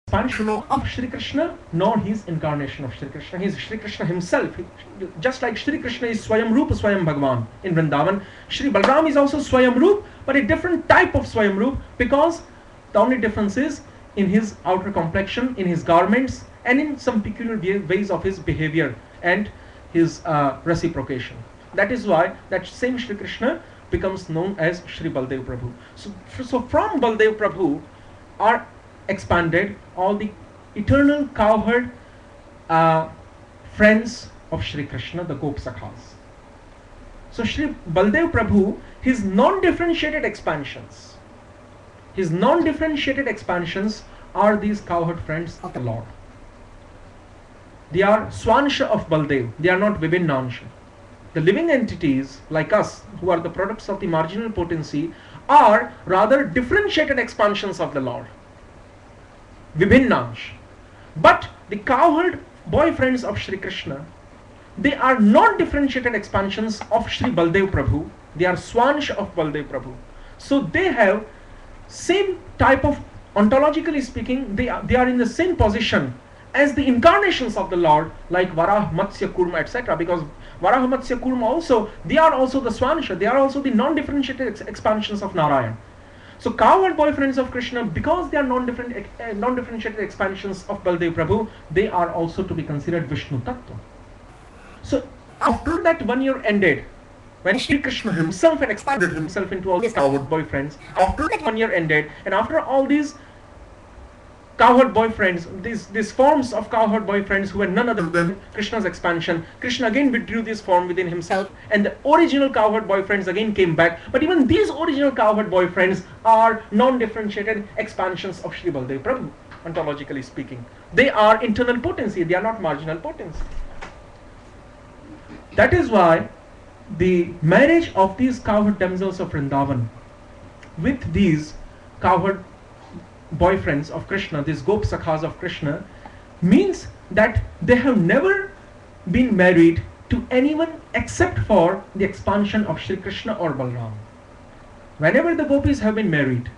expansion of Shri Krishna nor his incarnation of Shri Krishna. He is Shri Krishna himself. Just like Shri Krishna is Swayam Rup, Swayam Bhagavan in Vrindavan, Shri Balram is also Swayam Rup, but a different type of Swayam Rup, because the only difference is in his outer complexion, in his garments, and in some peculiar ways of his behavior and his reciprocation. That is why that same Shri Krishna becomes known as Shri Baldev Prabhu. So from Baldev Prabhu are expanded all the eternal cowherd friends of Shri Krishna, the Gop Sakhas. So Shri Baldev Prabhu, his non-differentiated expansions, are these cowherd friends of the Lord. They are Swansha of Baldev, they are not Vibhinnansha. The living entities like us, who are the products of the marginal potency, are rather differentiated expansions of the Lord, Vibhinnansh. But the cowherd boyfriends of Shri Krishna, they are not differentiated expansions of Shri Baldev Prabhu, they are Swansh of Baldev Prabhu. So they have same type of, ontologically speaking, they are in the same position as the incarnations of the Lord, like Varah, Matsya, Kurma, etc. Because Varah, Matsya, Kurma also, they are also the Swansha, they are also the non-differentiated expansions of Narayan. So cowherd boyfriends of Krishna, because they are non-differentiated expansions of Baldev Prabhu, they are also to be considered Vishnu Tattva. So after that 1 year ended, when Shri Krishna himself had expanded himself into all these cowherd boyfriends, after that 1 year ended, and after all these cowherd boyfriends, these forms of cowherd boyfriends who were none other than Krishna's expansion, Krishna again withdrew this form within himself, and the original cowherd boyfriends again came back. But even these original cowherd boyfriends are non-differentiated expansions of Shri Baldev Prabhu, ontologically speaking. They are internal potency, they are not marginal potency. That is why the marriage of these cowherd damsels of Vrindavan with these cowherd boyfriends of Krishna, these Gop Sakhas of Krishna, means that they have never been married to anyone except for the expansion of Shri Krishna or Balram. Whenever the gopis have been married,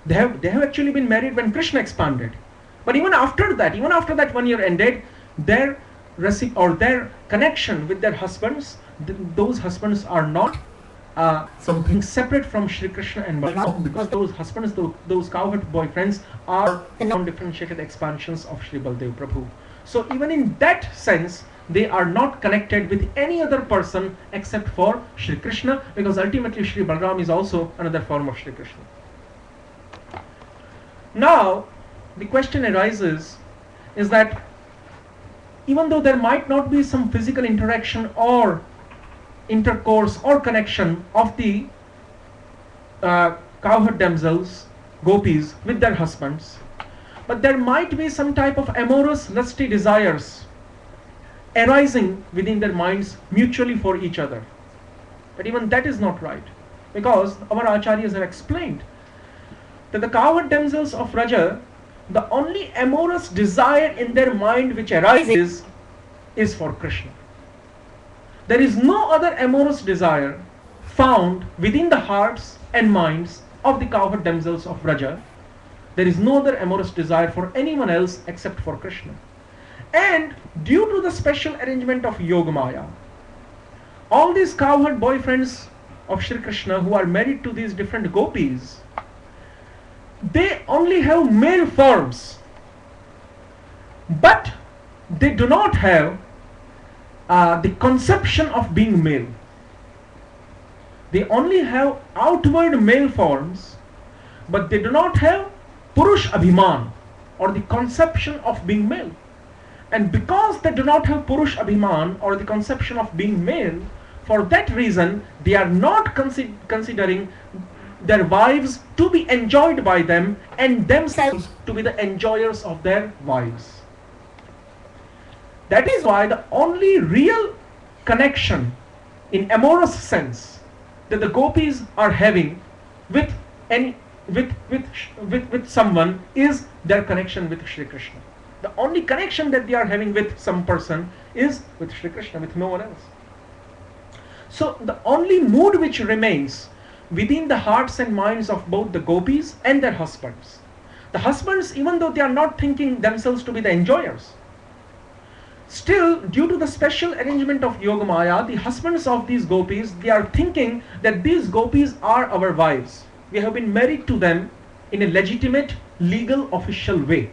they have actually been married when Krishna expanded. But even after that 1 year ended, their connection with their husbands, those husbands are not something separate from Shri Krishna and Balram, because those husbands, those cowherd boyfriends, are the non-differentiated expansions of Shri Baldev Prabhu. So even in that sense, they are not connected with any other person except for Shri Krishna, because ultimately Shri Balram is also another form of Shri Krishna. Now, the question arises is that even though there might not be some physical interaction or intercourse or connection of the cowherd damsels, gopis, with their husbands, but there might be some type of amorous, lusty desires arising within their minds mutually for each other. But even that is not right, because our acharyas have explained that the cowherd damsels of Raja, the only amorous desire in their mind which arises is for Krishna. There is no other amorous desire found within the hearts and minds of the cowherd damsels of Raja. There is no other amorous desire for anyone else except for Krishna. And due to the special arrangement of Yogamaya, all these cowherd boyfriends of Shri Krishna who are married to these different gopis, they only have male forms, but they do not have the conception of being male. They only have outward male forms, but they do not have Purush Abhiman, or the conception of being male. And because they do not have Purush Abhiman, or the conception of being male, for that reason they are not considering their wives to be enjoyed by them and themselves to be the enjoyers of their wives. That is why the only real connection in amorous sense that the gopis are having with someone is their connection with Shri Krishna. The only connection that they are having with some person is with Shri Krishna, with no one else. So the only mood which remains within the hearts and minds of both the gopis and their husbands, The husbands, even though they are not thinking themselves to be the enjoyers, still, due to the special arrangement of Yogamaya, the husbands of these gopis, they are thinking that these gopis are our wives. We have been married to them in a legitimate, legal, official way.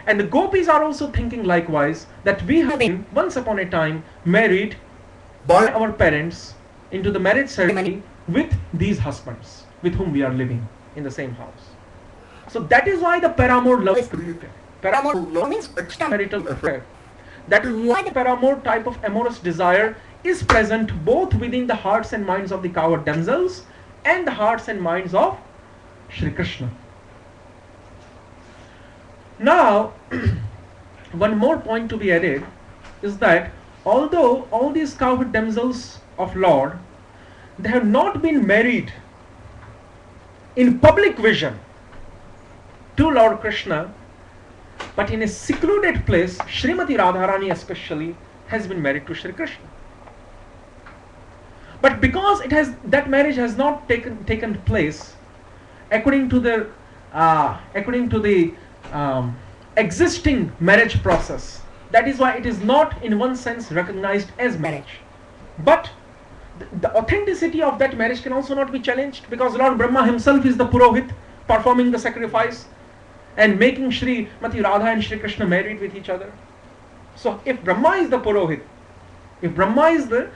And the gopis are also thinking likewise that we have been once upon a time married by our parents into the marriage ceremony with these husbands with whom we are living in the same house. So that is why the paramour love is created. Paramour love means extramarital affair. That is why the paramour type of amorous desire is present both within the hearts and minds of the cowherd damsels and the hearts and minds of Shri Krishna. Now, one more point to be added is that although all these cowherd damsels of Lord, they have not been married in public vision to Lord Krishna, but in a secluded place, Srimati Radharani especially has been married to Shri Krishna. But because that marriage has not taken place according to the existing marriage process, that is why it is not in one sense recognized as marriage. But the authenticity of that marriage can also not be challenged, because Lord Brahma himself is the Purohit performing the sacrifice and making Srimati Radha and Shri Krishna married with each other. So if Brahma is the Purohit, if Brahma is the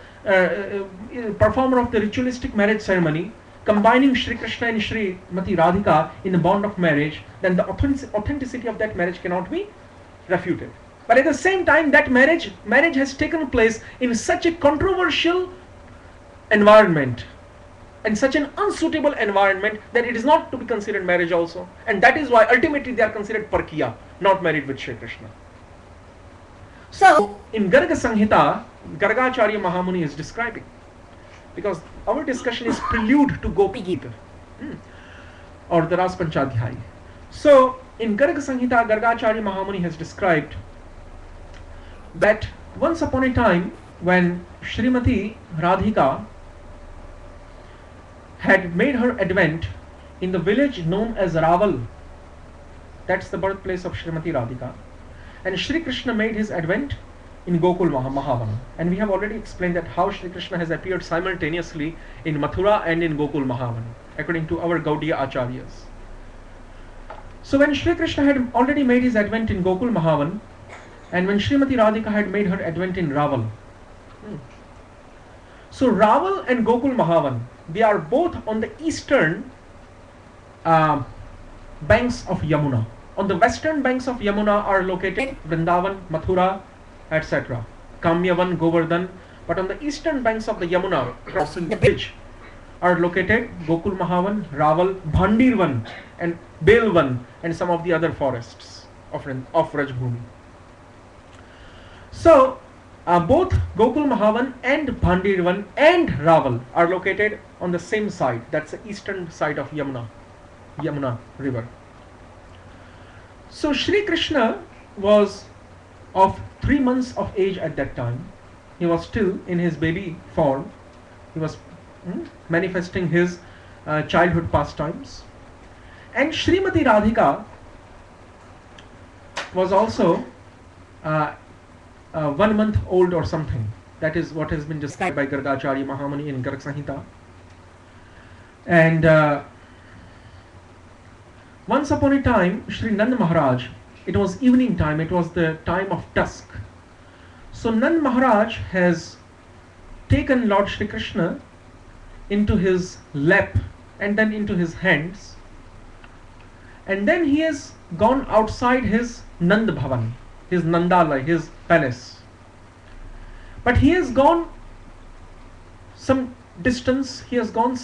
performer of the ritualistic marriage ceremony, combining Shri Krishna and Srimati Radhika in the bond of marriage, then the authenticity of that marriage cannot be refuted. But at the same time, that marriage has taken place in such a controversial environment, and such an unsuitable environment, that it is not to be considered marriage also. And that is why ultimately they are considered Parkiya, not married with Shri Krishna. So, in Garga Samhita, Gargacharya Mahamuni is describing, because our discussion is prelude to Gopi Gita, or the Ras Panchadhyay. So, in Garga Samhita, Gargacharya Mahamuni has described that once upon a time, when Srimati Radhika had made her advent in the village known as Raval, that's the birthplace of Srimati Radhika, and Shri Krishna made his advent in Gokul Mahavana. And we have already explained that how Shri Krishna has appeared simultaneously in Mathura and in Gokul Mahavana, according to our Gaudiya Acharyas. So when Shri Krishna had already made his advent in Gokul Mahavan, and when Srimati Radhika had made her advent in Raval, so Raval and Gokul Mahavan, they are both on the eastern banks of Yamuna. On the western banks of Yamuna are located Vrindavan, Mathura, etc. Kamyavan, Govardhan. But on the eastern banks of the Yamuna, crossing the bridge, are located Gokul Mahavan, Raval, Bhandirvan, and Belvan, and some of the other forests of Rajbhumi. So, both Gokul Mahavan and Bhandirvan and Raval are located on the same side. That's the eastern side of Yamuna river. So Shri Krishna was of 3 months of age at that time. He was still in his baby form. He was manifesting his childhood pastimes. And Srimati Radhika was also 1 month old or something. That is what has been described by Gargacharya Mahamuni in Garg Samhita. And once upon a time, Shri Nand Maharaj, it was evening time, it was the time of dusk. So Nand Maharaj has taken Lord Shri Krishna into his lap and then into his hands, and then he has gone outside his Nand Bhavan, his Nandalaya, his palace. But he has gone some distance, he has gone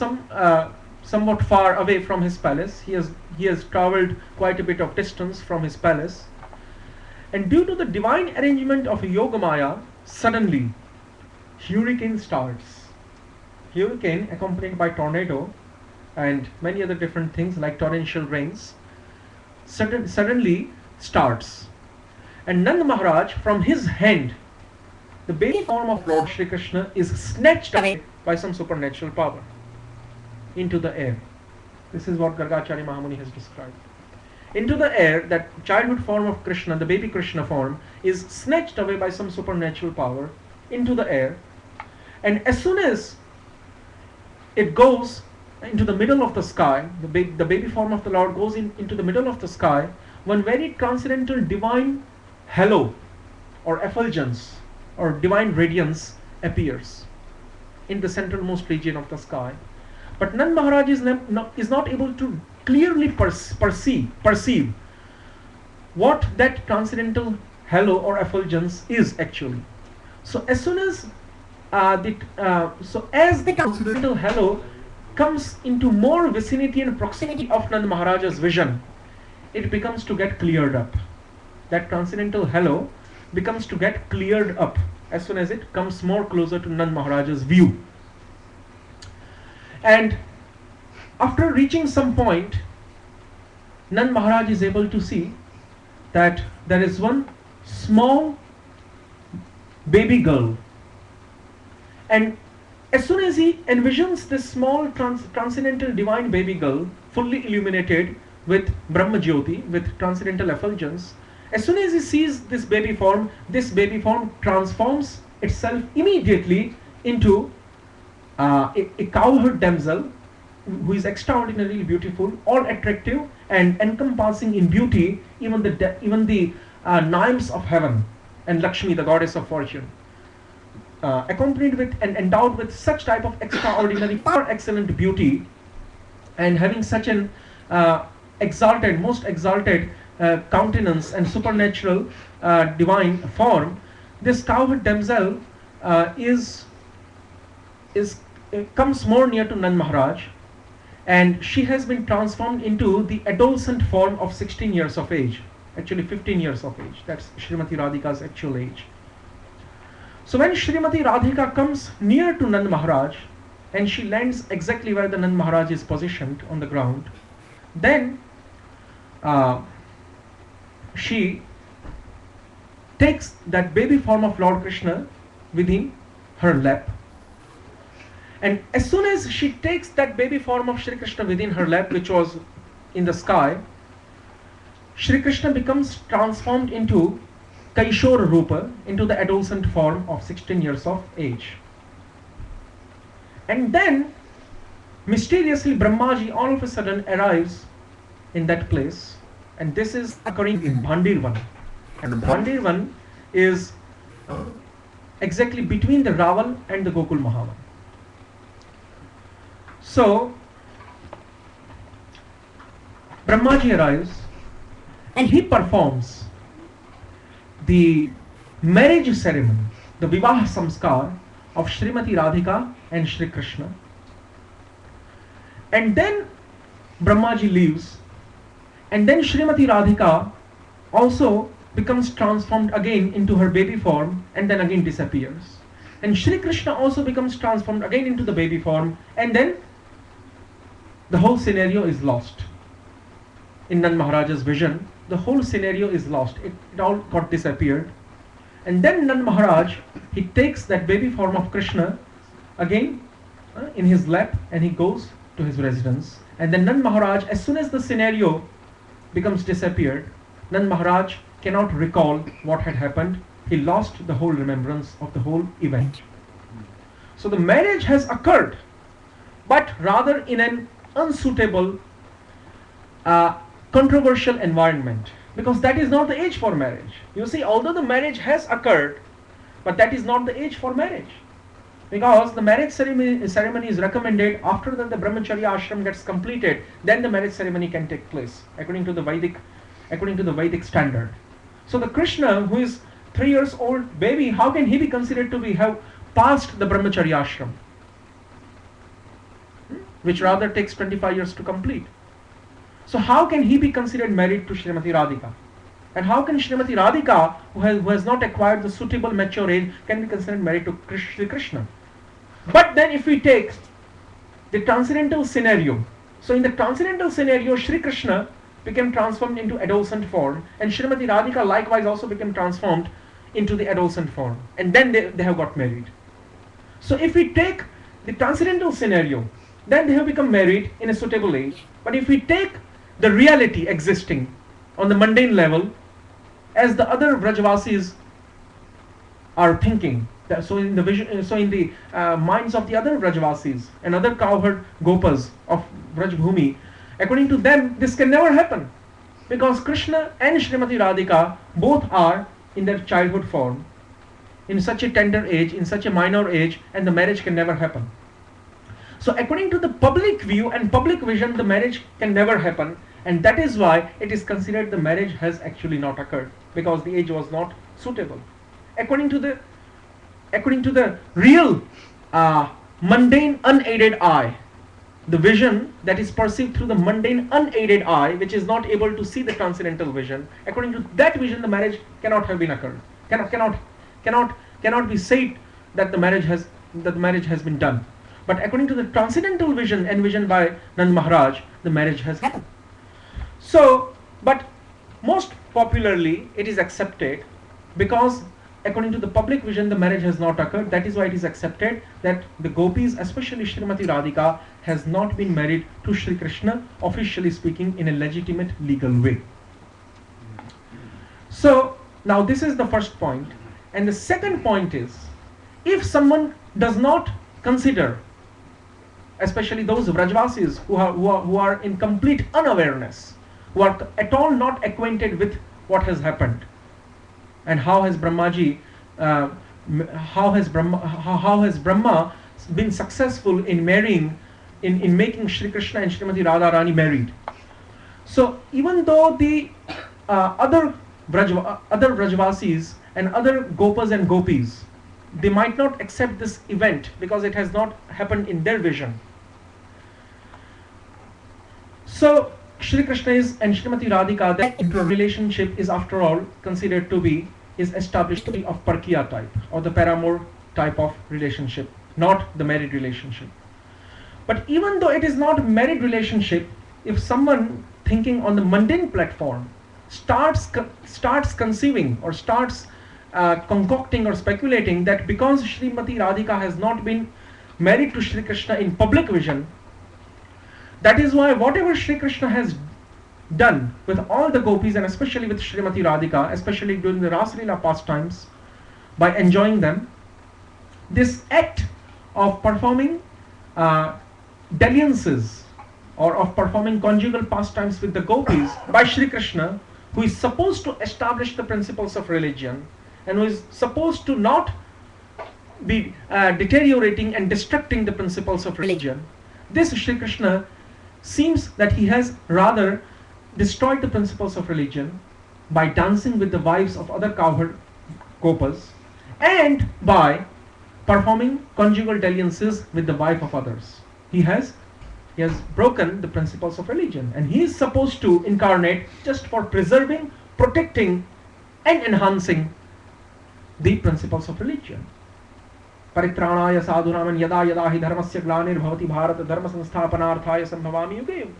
somewhat far away from his palace. He has travelled quite a bit of distance from his palace. And due to the divine arrangement of Yogamaya, suddenly hurricane starts. Hurricane accompanied by tornado and many other different things like torrential rains suddenly starts. And Nand Maharaj, from his hand, the baby form of Lord Shri Krishna is snatched away by some supernatural power into the air. This is what Gargacharya Mahamuni has described. into the air, that childhood form of Krishna, the baby Krishna form, is snatched away by some supernatural power into the air. And as soon as it goes into the middle of the sky, the baby form of the Lord goes into the middle of the sky, one very transcendental divine halo or effulgence or divine radiance appears in the centralmost region of the sky. But Nand Maharaj is not able to clearly perceive what that transcendental halo or effulgence is actually. So as soon as the transcendental halo comes into more vicinity and proximity of Nand Maharaj's vision, it becomes to get cleared up. That transcendental halo becomes to get cleared up as soon as it comes more closer to Nand Maharaj's view. And after reaching some point, Nand Maharaj is able to see that there is one small baby girl. And as soon as he envisions this small transcendental divine baby girl, fully illuminated with Brahma Jyoti, with transcendental effulgence, as soon as he sees this baby form transforms itself immediately into a cowherd damsel who is extraordinarily beautiful, all attractive and encompassing in beauty even the nymphs of heaven and Lakshmi, the goddess of fortune. Accompanied with and endowed with such type of extraordinary, far excellent beauty, and having such an most exalted countenance and supernatural divine form, this cowherd damsel comes more near to Nand Maharaj, and she has been transformed into the adolescent form of 16 years of age, actually 15 years of age. That's Srimati Radhika's actual age. So when Srimati Radhika comes near to Nand Maharaj and she lands exactly where the Nand Maharaj is positioned on the ground, then she takes that baby form of Lord Krishna within her lap. And as soon as she takes that baby form of Shri Krishna within her lap, which was in the sky, Shri Krishna becomes transformed into Kaishor Rupa, into the adolescent form of 16 years of age. And then mysteriously Brahmaji all of a sudden arrives in that place, and this is occurring in Bhandirvan. And Bhandirvan is exactly between the Raval and the Gokul Mahavan. So Brahmaji arrives and he performs the marriage ceremony, the Vivaha Samskar of Srimati Radhika and Shri Krishna. And then Brahmaji leaves, and then Srimati Radhika also becomes transformed again into her baby form and then again disappears. And Shri Krishna also becomes transformed again into the baby form, and then the whole scenario is lost. In Nand Maharaj's vision, the whole scenario is lost. It all got disappeared. And then Nand Maharaj, he takes that baby form of Krishna again in his lap, and he goes to his residence. And then Nand Maharaj, as soon as the scenario becomes disappeared, Nand Maharaj cannot recall what had happened. He lost the whole remembrance of the whole event. So the marriage has occurred, but rather in an unsuitable, controversial environment, because that is not the age for marriage. You see, although the marriage has occurred, but that is not the age for marriage, because the marriage ceremony is recommended after the Brahmacharya ashram gets completed. Then the marriage ceremony can take place according to the Vedic standard. So the Krishna, who is 3 years old baby, how can he be considered to have passed the Brahmacharya ashram, which rather takes 25 years to complete? So how can he be considered married to Srimati Radhika? And how can Srimati Radhika, who has not acquired the suitable mature age, can be considered married to Shri Krishna? But then if we take the transcendental scenario, so in the transcendental scenario, Shri Krishna became transformed into adolescent form, and Srimati Radhika likewise also became transformed into the adolescent form, and then they have got married. So if we take the transcendental scenario, then they have become married in a suitable age. But if we take the reality existing on the mundane level as the other Vrajavasis are thinking. So in the vision, so in the minds of the other Vrajavasis and other cowherd gopas of Vrajbhumi, according to them, this can never happen, because Krishna and Srimati Radhika both are in their childhood form, in such a tender age, in such a minor age, and the marriage can never happen. So according to the public view and public vision, the marriage can never happen, and that is why it is considered the marriage has actually not occurred, because the age was not suitable. According to the real mundane unaided eye, the vision that is perceived through the mundane unaided eye, which is not able to see the transcendental vision, according to that vision, the marriage cannot have been occurred. Cannot be said that the marriage has been done. But according to the transcendental vision envisioned by Nand Maharaj, the marriage has happened. So, but most popularly it is accepted because according to the public vision the marriage has not occurred. That is why it is accepted that the gopis, especially Srimati Radhika, has not been married to Shri Krishna, officially speaking, in a legitimate legal way. So now this is the first point, and the second point is, if someone does not consider, especially those Vrajvasis who are in complete unawareness, who are at all not acquainted with what has happened, and how has Brahmaji, how has Brahma been successful in marrying, in making Shri Krishna and Srimati Radharani married. So even though the other Vrajvasis and other Gopas and Gopis, they might not accept this event because it has not happened in their vision. So Shri Krishna and Srimati Radhika, their relationship is after all considered to be, is established to be of Parkiya type, or the paramour type of relationship, not the married relationship. But even though it is not a married relationship, if someone thinking on the mundane platform starts conceiving or starts concocting or speculating that because Srimati Radhika has not been married to Shri Krishna in public vision, that is why whatever Shri Krishna has done with all the gopis and especially with Srimati Radhika, especially during the Rasalila pastimes, by enjoying them, this act of performing dalliances or of performing conjugal pastimes with the gopis by Shri Krishna, who is supposed to establish the principles of religion and who is supposed to not be deteriorating and destructing the principles of religion, this Shri Krishna seems that he has rather destroyed the principles of religion by dancing with the wives of other cowherd gopas and by performing conjugal dalliances with the wife of others. He has broken the principles of religion, and he is supposed to incarnate just for preserving, protecting and enhancing the principles of religion. Paritranaya sadhunam yada yada hi dharmasya glanirvavati bharata dharma sansthapanarthaya sambhavami yuge yuge.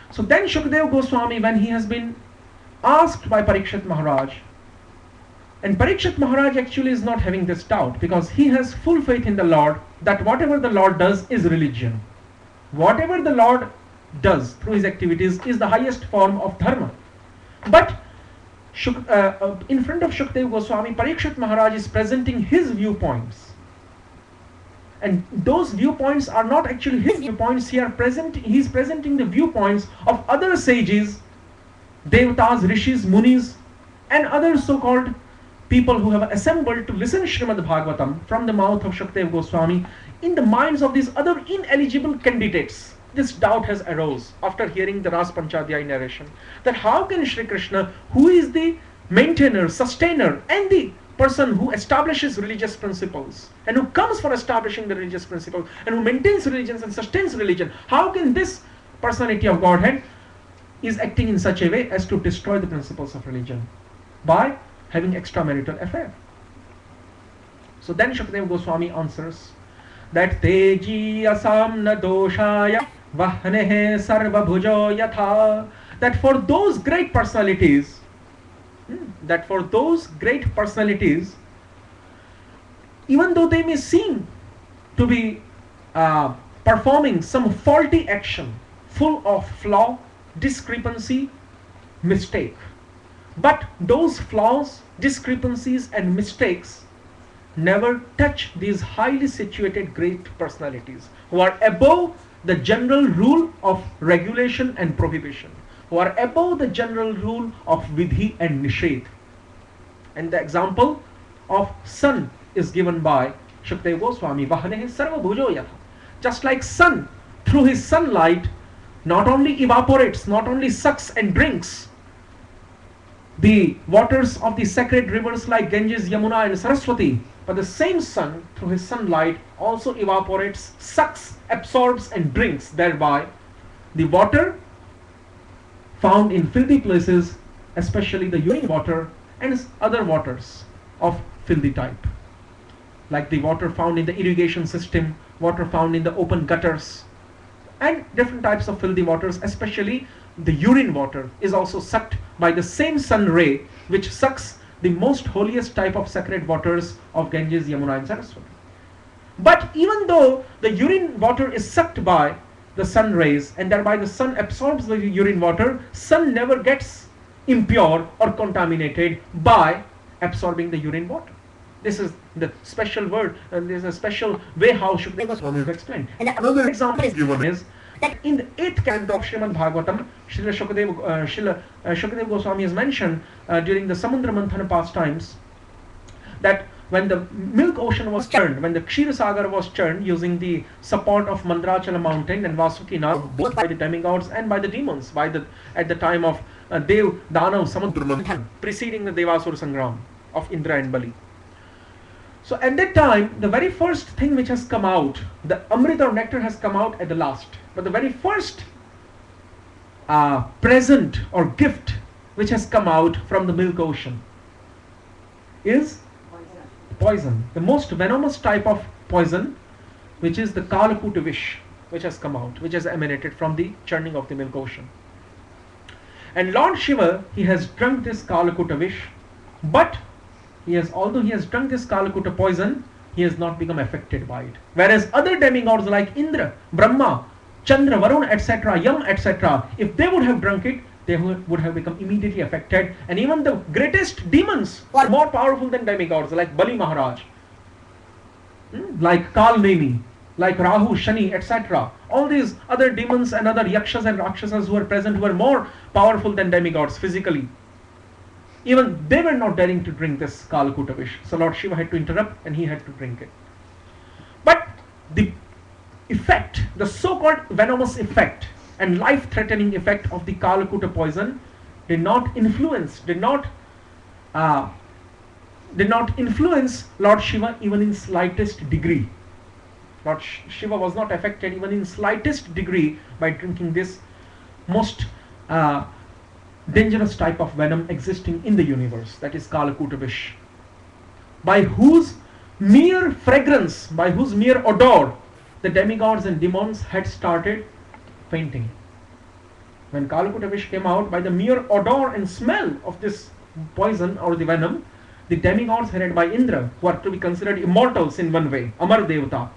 So then Shukdev Goswami, when he has been asked by Parikshit Maharaj, and Parikshit Maharaj actually is not having this doubt because he has full faith in the Lord that whatever the Lord does is religion. Whatever the Lord does through his activities is the highest form of dharma. But in front of Shukdev Goswami, Parikshit Maharaj is presenting his viewpoints. And those viewpoints are not actually his viewpoints. He is presenting the viewpoints of other sages, Devatas, Rishis, Munis, and other so-called people who have assembled to listen to Srimad Bhagavatam from the mouth of Shukdev Goswami. In the minds of these other ineligible candidates, this doubt has arose after hearing the Ras Panchadhyay narration, that how can Shri Krishna, who is the maintainer, sustainer, and the person who establishes religious principles, and who comes for establishing the religious principles, and who maintains religions and sustains religion, how can this personality of Godhead is acting in such a way as to destroy the principles of religion by having extramarital affair? So then Shukdev Goswami answers that Teji asam na doshaya vahnehe sarva bhujo yatha, that for those great personalities, even though they may seem to be performing some faulty action, full of flaw, discrepancy, mistake. But those flaws, discrepancies and mistakes never touch these highly situated great personalities who are above the general rule of regulation and prohibition, who are above the general rule of vidhi and nisheth. And the example of sun is given by Shukadeva Goswami, Vahanehi sarva bhujo yatha. Just like sun, through his sunlight, not only evaporates, not only sucks and drinks the waters of the sacred rivers like Ganges, Yamuna and Saraswati, but the same sun, through his sunlight, also evaporates, sucks, absorbs and drinks thereby the water found in filthy places, especially the urine water and other waters of filthy type, like the water found in the irrigation system, water found in the open gutters, and different types of filthy waters, especially the urine water is also sucked by the same sun ray which sucks the most holiest type of sacred waters of Ganges, Yamuna and Saraswati. But even though the urine water is sucked by the sun rays and thereby the sun absorbs the urine water, sun never gets impure or contaminated by absorbing the urine water. This is the special word, and there is a special way how Shukadeva Goswami is explained. And another example is given is that in the 8th canto of Srimad Bhagavatam, Shukadeva Goswami has mentioned during the Samudra Manthana pastimes that when the milk ocean was churned, when the Kshira Sagar was churned using the support of Mandrachala mountain and Vasuki Nag, both by the demigods and by the demons, at the time of Dev Danav Samudra Manthana, preceding the Devasura Sangram of Indra and Bali. So at that time, the very first thing which has come out, the Amrit or nectar has come out at the last. But the very first present or gift which has come out from the milk ocean is poison. The most venomous type of poison, which is the Kalakuta Vish, which has come out, which has emanated from the churning of the milk ocean. And Lord Shiva, he has drunk this Kalakuta Vish, but although he has drunk this Kalakuta poison, he has not become affected by it. Whereas other demigods like Indra, Brahma, Chandra, Varuna, etc., Yam, etc., if they would have drunk it, they would have become immediately affected. And even the greatest demons are more powerful than demigods, like Bali Maharaj, like Kal Nemi, like Rahu, Shani, etc. All these other demons and other yakshas and rakshasas who are present, who are more powerful than demigods physically, even they were not daring to drink this Kalakuta Vish. So Lord Shiva had to interrupt and he had to drink it. But the effect, the so-called venomous effect and life-threatening effect of the Kalakuta poison did not influence Lord Shiva even in slightest degree. Lord Shiva was not affected even in slightest degree by drinking this most dangerous type of venom existing in the universe, that is Kalakuta Vish, by whose mere fragrance, by whose mere odor, the demigods and demons had started fainting. When Kalakuta Vish came out, by the mere odor and smell of this poison or the venom, the demigods headed by Indra, who are to be considered immortals in one way, Amar Devata,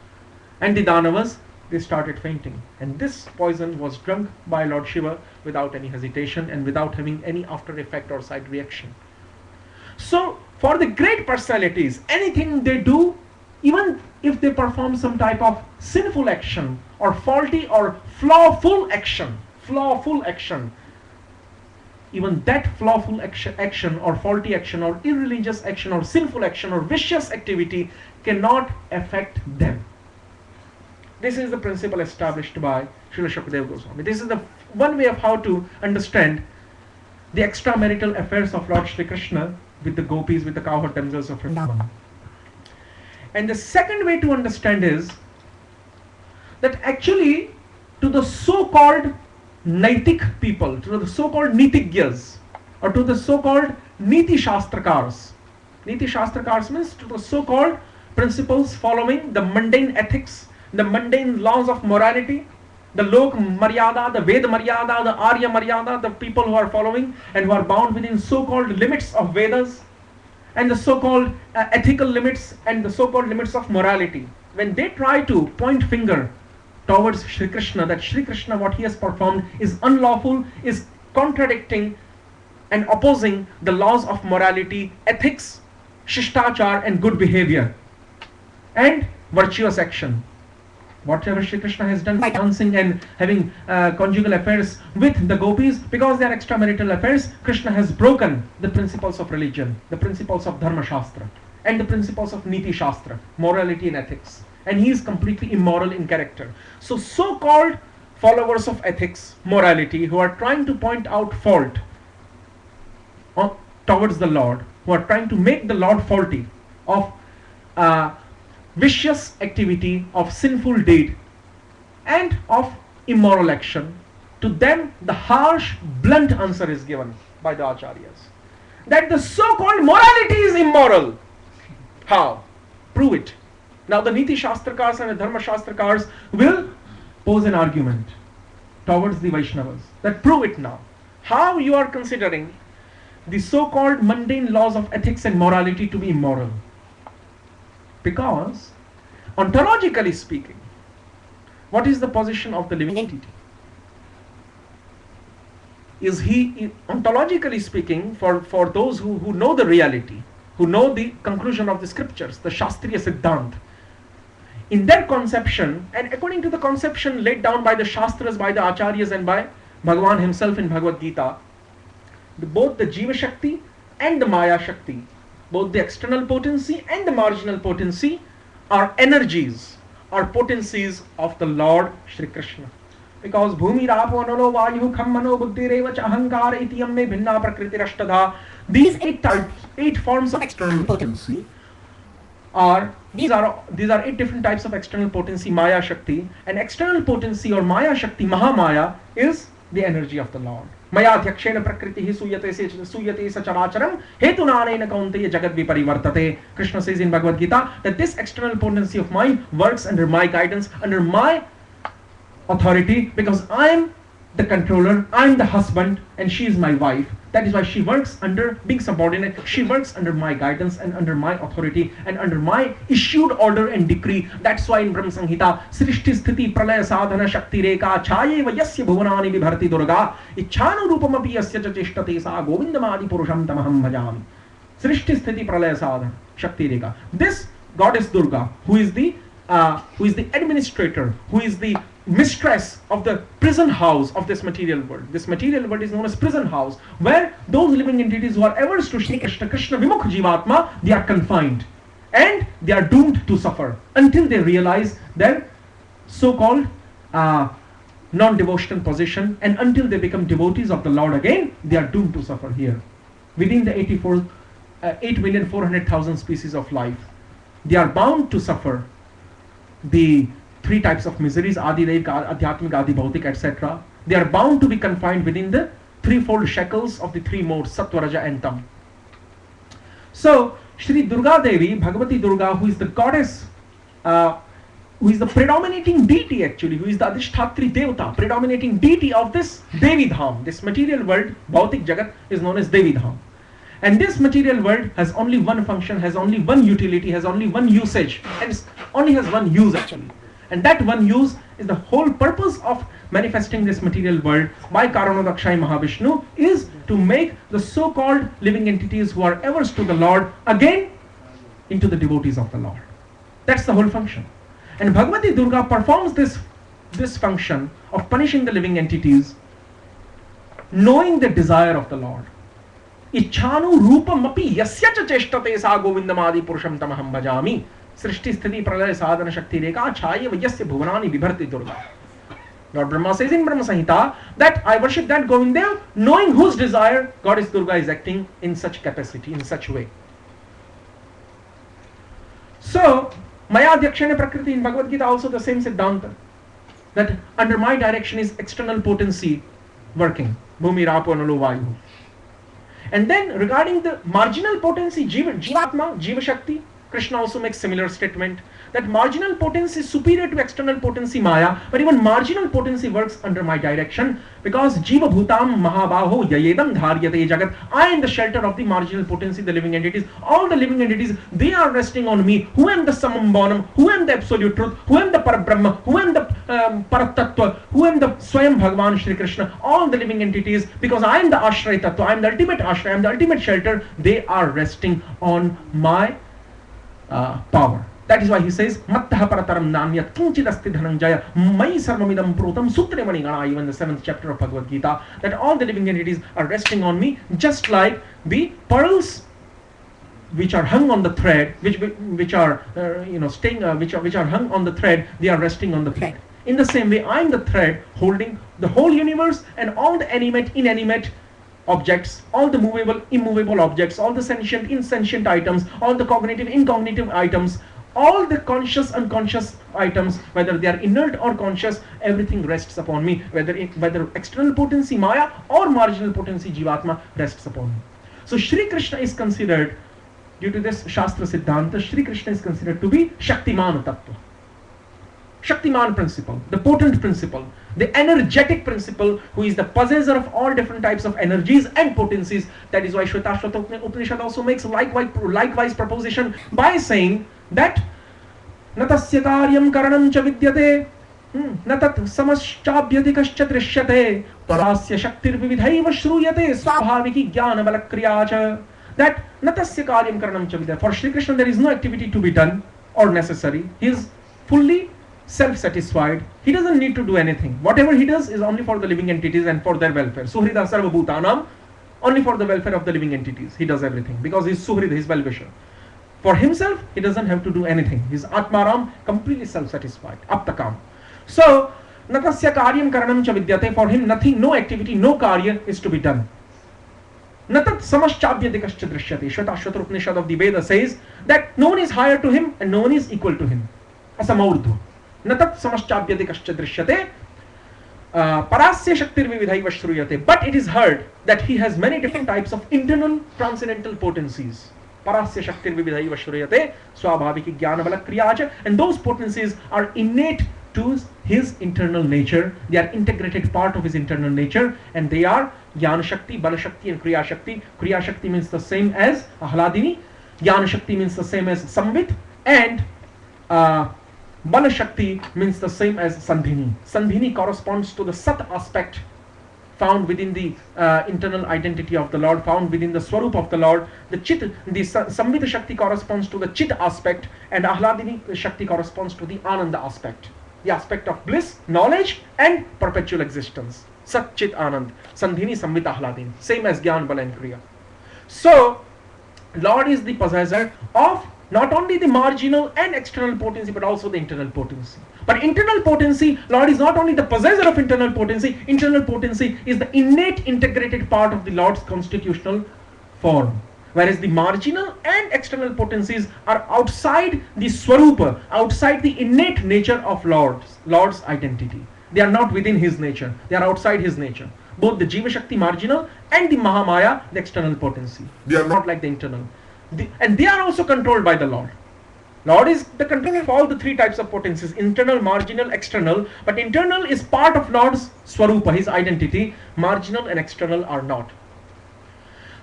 and the Danavas, they started fainting. And this poison was drunk by Lord Shiva without any hesitation and without having any after effect or side reaction. So for the great personalities, anything they do, even if they perform some type of sinful action or faulty or flawful action, even that flawful action or faulty action or irreligious action or sinful action or vicious activity cannot affect them. This is the principle established by Srila Shukadeva Goswami. This is the one way of how to understand the extramarital affairs of Lord Shri Krishna with the gopis, with the cowherd damsels of Vrindavan. And the second way to understand is that actually to the so-called Naitik people, to the so-called Nitigyas, or to the so-called Niti Shastrakars. Niti Shastrakars means to the so-called principles following the mundane ethics, the mundane laws of morality, the Lok Maryada, the Ved Maryada, the Arya Maryada, the people who are following and who are bound within so-called limits of Vedas and the so-called ethical limits and the so-called limits of morality. When they try to point finger towards Shri Krishna, that Shri Krishna, what he has performed is unlawful, is contradicting and opposing the laws of morality, ethics, shishtachar and good behavior and virtuous action. Whatever Shri Krishna has done by dancing and having conjugal affairs with the gopis, because they are extramarital affairs, Krishna has broken the principles of religion, the principles of Dharma Shastra, and the principles of Niti Shastra, morality and ethics. And he is completely immoral in character. So called followers of ethics, morality, who are trying to point out fault towards the Lord, who are trying to make the Lord faulty of vicious activity, of sinful deed, and of immoral action, to them the harsh, blunt answer is given by the acharyas that the so-called morality is immoral. How? Prove it. Now the Niti Shastrakars and the Dharma Shastrakars will pose an argument towards the Vaishnavas that prove it now. How you are considering the so-called mundane laws of ethics and morality to be immoral? Because ontologically speaking, what is the position of the living entity? Is he, ontologically speaking, for those who know the reality, who know the conclusion of the scriptures, the Shastriya Siddhant, in their conception, and according to the conception laid down by the Shastras, by the Acharyas and by Bhagavan himself in Bhagavad Gita, both the Jiva Shakti and the Maya Shakti, both the external potency and the marginal potency, are energies, are potencies of the Lord Shri Krishna. Because Bhumi Rapo Anolo Vayu Kham Mano Buddhi Reva Cha Ahankara Itiyam Me Bhinna Prakriti Rashtadha, these eight forms of external potency are, these are 8 different types of external potency, Maya Shakti. And external potency or Maya Shakti, Mahamaya, is the energy of the Lord. Maya Dhyakshen Prakriti Suyate Sacharacharam Hetunanena Kaunteya Jagat Viparivartate. Krishna says in Bhagavad Gita that this external potency of mine works under my guidance, under my authority, because I am the controller, I am the husband, and she is my wife. That is why she works under being subordinate. She works under my guidance and under my authority and under my issued order and decree. That's why in Brahma Samhita, Srishti Sthiti Pralaya Sadhana Shakti Reka Chayeva Yasya Bhuvanani Vibharti Durga Ichhanu Rupamapi Yasya Chachishtate Sa Govindamadi Purusham Tamaham Bhajami. Srishti Sthiti Pralaya Sadhana Shakti Reka. This goddess Durga, who is the administrator, who is the mistress of the prison house of this material world. This material world is known as prison house, where those living entities who are averse to Shri Krishna, Krishna Vimukh Jivatma, they are confined and they are doomed to suffer until they realize their so-called non-devotional position, and until they become devotees of the Lord again, they are doomed to suffer here. Within the 8,400,000 species of life, they are bound to suffer the 3 types of miseries, Adi Daik, Adhyatmik, Adi Bhautik, etc. They are bound to be confined within the 3-fold shackles of the 3 modes, Sattva, Raja and Tam. So, Shri Durga Devi, Bhagavati Durga, who is the goddess, who is the predominating deity actually, who is the Adhishthatri Devata, predominating deity of this Devi Dham, this material world, Bhautik Jagat, is known as Devi Dham. And this material world has only one function, has only one utility, has only one usage, and only has one use actually. And that one use is the whole purpose of manifesting this material world by Karanodakshai Mahavishnu, is to make the so-called living entities who are averse to the Lord again into the devotees of the Lord. That's the whole function. And Bhagavati Durga performs this function of punishing the living entities, knowing the desire of the Lord. Ichhanu rupamapi yasya cha cheshtate sa govindamadi purusham tamaham bhajami. Srishti Sthiti Pralaya Sadhana Shakti Reka Chayeva Yasya Bhuvanani Vibharti Durga. Lord Brahma says in Brahma Samhita that I worship that Govindev, knowing whose desire Goddess Durga is acting in such capacity, in such way. So, Maya Dhyaksha Prakriti in Bhagavad Gita also the same Siddhanta, that under my direction is external potency working. Bhumi Rapo Anulu Vayu. And then regarding the marginal potency, Jivatma, Jiva Shakti, Krishna also makes similar statement that marginal potency is superior to external potency Maya, but even marginal potency works under my direction, because Jiva Bhutam Mahabaho Yayedam Dharyate Jagat. I am the shelter of the marginal potency, the living entities. All the living entities, they are resting on me, who am the Samam Bonam, who am the absolute truth, who am the Parabrahma, who am the Paratattva, who am the Swayam Bhagavan Shri Krishna. All the living entities, because I am the Ashray Tattva, I am the ultimate Ashray, I am the ultimate shelter, they are resting on my power. That is why he says, Mattaha parataram nanyat kinchid asti dhananjaya mai sarvamidam prutam sutre manigana, even the 7th chapter of Bhagavad Gita, that all the living entities are resting on me, just like the pearls which are hung on the thread, which are which are hung on the thread, they are resting on the thread. In the same way, I am the thread holding the whole universe and all the animate, inanimate objects, all the movable, immovable objects, all the sentient, insentient items, all the cognitive, incognitive items, all the conscious, unconscious items, whether they are inert or conscious, everything rests upon me, whether external potency Maya or marginal potency Jivatma rests upon me. So Shri Krishna is considered, due to this Shastra Siddhanta, Shri Krishna is considered to be Shaktiman Tattva. Shaktiman principle, the potent principle, the energetic principle, who is the possessor of all different types of energies and potencies. That is why Shvetashvata Upanishad also makes likewise proposition by saying that Natasya karyam karanam cha vidyate natat samaschabhyadikascha drishyate parasya shaktir vividhaiva shruyate swabhaviki jnana balakriya cha. That Natasya karyam karanam cha vidyate. For Shri Krishna there is no activity to be done or necessary. He is fully self-satisfied. He doesn't need to do anything. Whatever he does is only for the living entities and for their welfare. Suhrida sarva bhutanam, only for the welfare of the living entities. He does everything because he is Suhrida, his well-wisher. For himself, he doesn't have to do anything. He is Atmaram, completely self-satisfied. Aptakam. So, Natasya karyam karanam cha vidyate. For him, nothing, no activity, no karya is to be done. Natat samaschabhyadikascha drishyate. Shvetashvata Upanishad of the Veda says that no one is higher to him and no one is equal to him. Asamaurdhu. Natat samaschabhyadikascha drishyate. Parasya shaktir vividhaiva shruyate. But it is heard that he has many different types of internal transcendental potencies. Parasya shaktir vividhaiva shruyate swabhaviki jnana bala kriyacha. And those potencies are innate to his internal nature. They are integrated part of his internal nature, and they are Jnana Shakti, Bala Shakti and Kriya Shakti. Kriya Shakti means the same as Ahladini, Jnana Shakti means the same as Samvit, and Bala Shakti means the same as Sandhini. Sandhini corresponds to the Sat aspect found within the internal identity of the Lord, found within the Swarup of the Lord. The Chit, the Samvita Shakti corresponds to the Chit aspect, and Ahladini Shakti corresponds to the Ananda aspect. The aspect of bliss, knowledge and perpetual existence. Sat Chit Anand. Sandhini Samvita Ahladini. Same as Gyan Bala and Kriya. So, Lord is the possessor of not only the marginal and external potency, but also the internal potency. But internal potency, Lord is not only the possessor of internal potency is the innate integrated part of the Lord's constitutional form. Whereas the marginal and external potencies are outside the Swarupa, outside the innate nature of Lord's identity. They are not within his nature, they are outside his nature. Both the Jiva Shakti marginal and the Mahamaya, the external potency. They are not like the internal. And they are also controlled by the Lord. Lord is the controller of all the three types of potencies, internal, marginal, external. But internal is part of Lord's Swarupa, his identity. Marginal and external are not.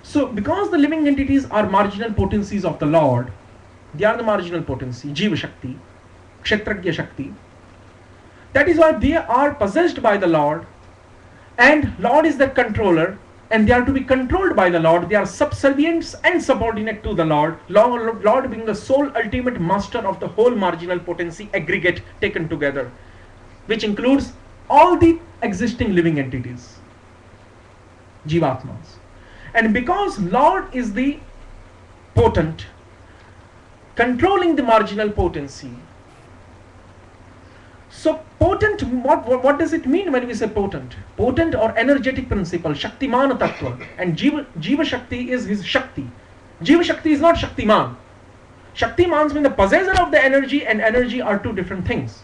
So, because the living entities are marginal potencies of the Lord, they are the marginal potency, Jiva Shakti, Kshetragya Shakti. That is why they are possessed by the Lord, and Lord is the controller, and they are to be controlled by the Lord. They are subservient and subordinate to the Lord. Lord being the sole ultimate master of the whole marginal potency aggregate taken together, which includes all the existing living entities, Jivatmas. And because Lord is the potent, controlling the marginal potency. So potent, what does it mean when we say potent? Potent or energetic principle, Shaktiman Tattva. And Jiva Shakti is his Shakti. Jiva Shakti is not Shaktiman. Shaktiman means the possessor of the energy, and energy are two different things.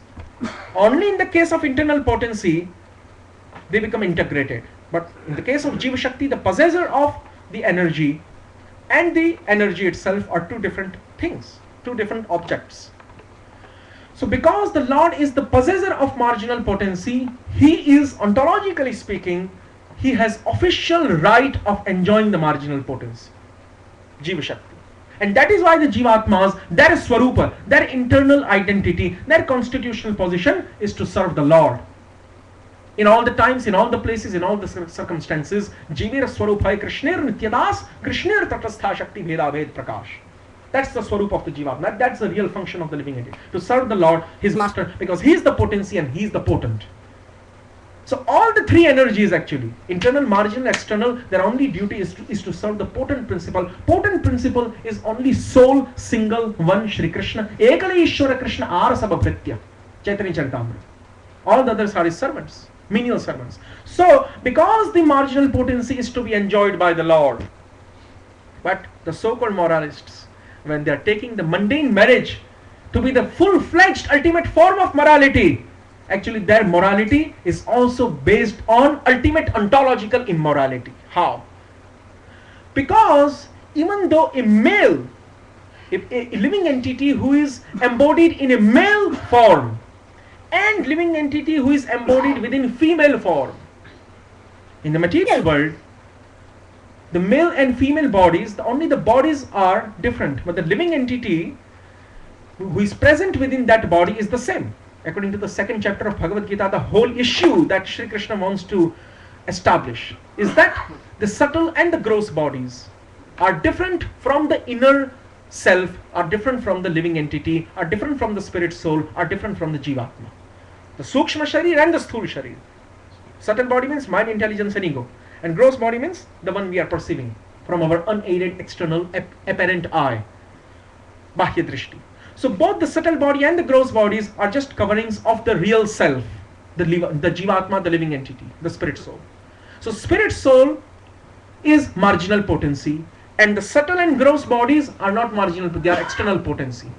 Only in the case of internal potency, they become integrated. But in the case of Jiva Shakti, the possessor of the energy and the energy itself are two different things. two different objects. So because the Lord is the possessor of marginal potency, he is, ontologically speaking, he has official right of enjoying the marginal potency, Jiva Shakti. And that is why the Jivatmas, their Swarupa, their internal identity, their constitutional position is to serve the Lord. In all the times, in all the places, in all the circumstances, Jivir Swarupai Krishnir Nityadas, Krishnir Tatastha Shakti Veda Ved Prakash. That's the Swarup of the Jivatma. That's the real function of the living entity. To serve the Lord, his master, because he is the potency and he is the potent. So all the three energies actually, internal, marginal, external, their only duty is to serve the potent principle. Potent principle is only sole, single, one Shri Krishna. Ekale Ishwara Krishna Arasabhavritya. Chaitanya Charitamrita. All the others are his servants, menial servants. So because the marginal potency is to be enjoyed by the Lord, but the so-called moralists, when they are taking the mundane marriage to be the full-fledged ultimate form of morality, actually their morality is also based on ultimate ontological immorality. How? Because even though a male, a living entity who is embodied in a male form and living entity who is embodied within female form, in the material world, the male and female bodies, only the bodies are different, but the living entity who is present within that body is the same. According to the second chapter of Bhagavad Gita, the whole issue that Shri Krishna wants to establish is that the subtle and the gross bodies are different from the inner self, are different from the living entity, are different from the spirit soul, are different from the Jivatma. The Sukshma Sharir and the Sthul Sharir. Subtle body means mind, intelligence and ego. And gross body means the one we are perceiving from our unaided external apparent eye, Bahya Drishti. So both the subtle body and the gross bodies are just coverings of the real self, the Jivatma, the living entity, the spirit soul. So spirit soul is marginal potency, and the subtle and gross bodies are not marginal, they are external potency.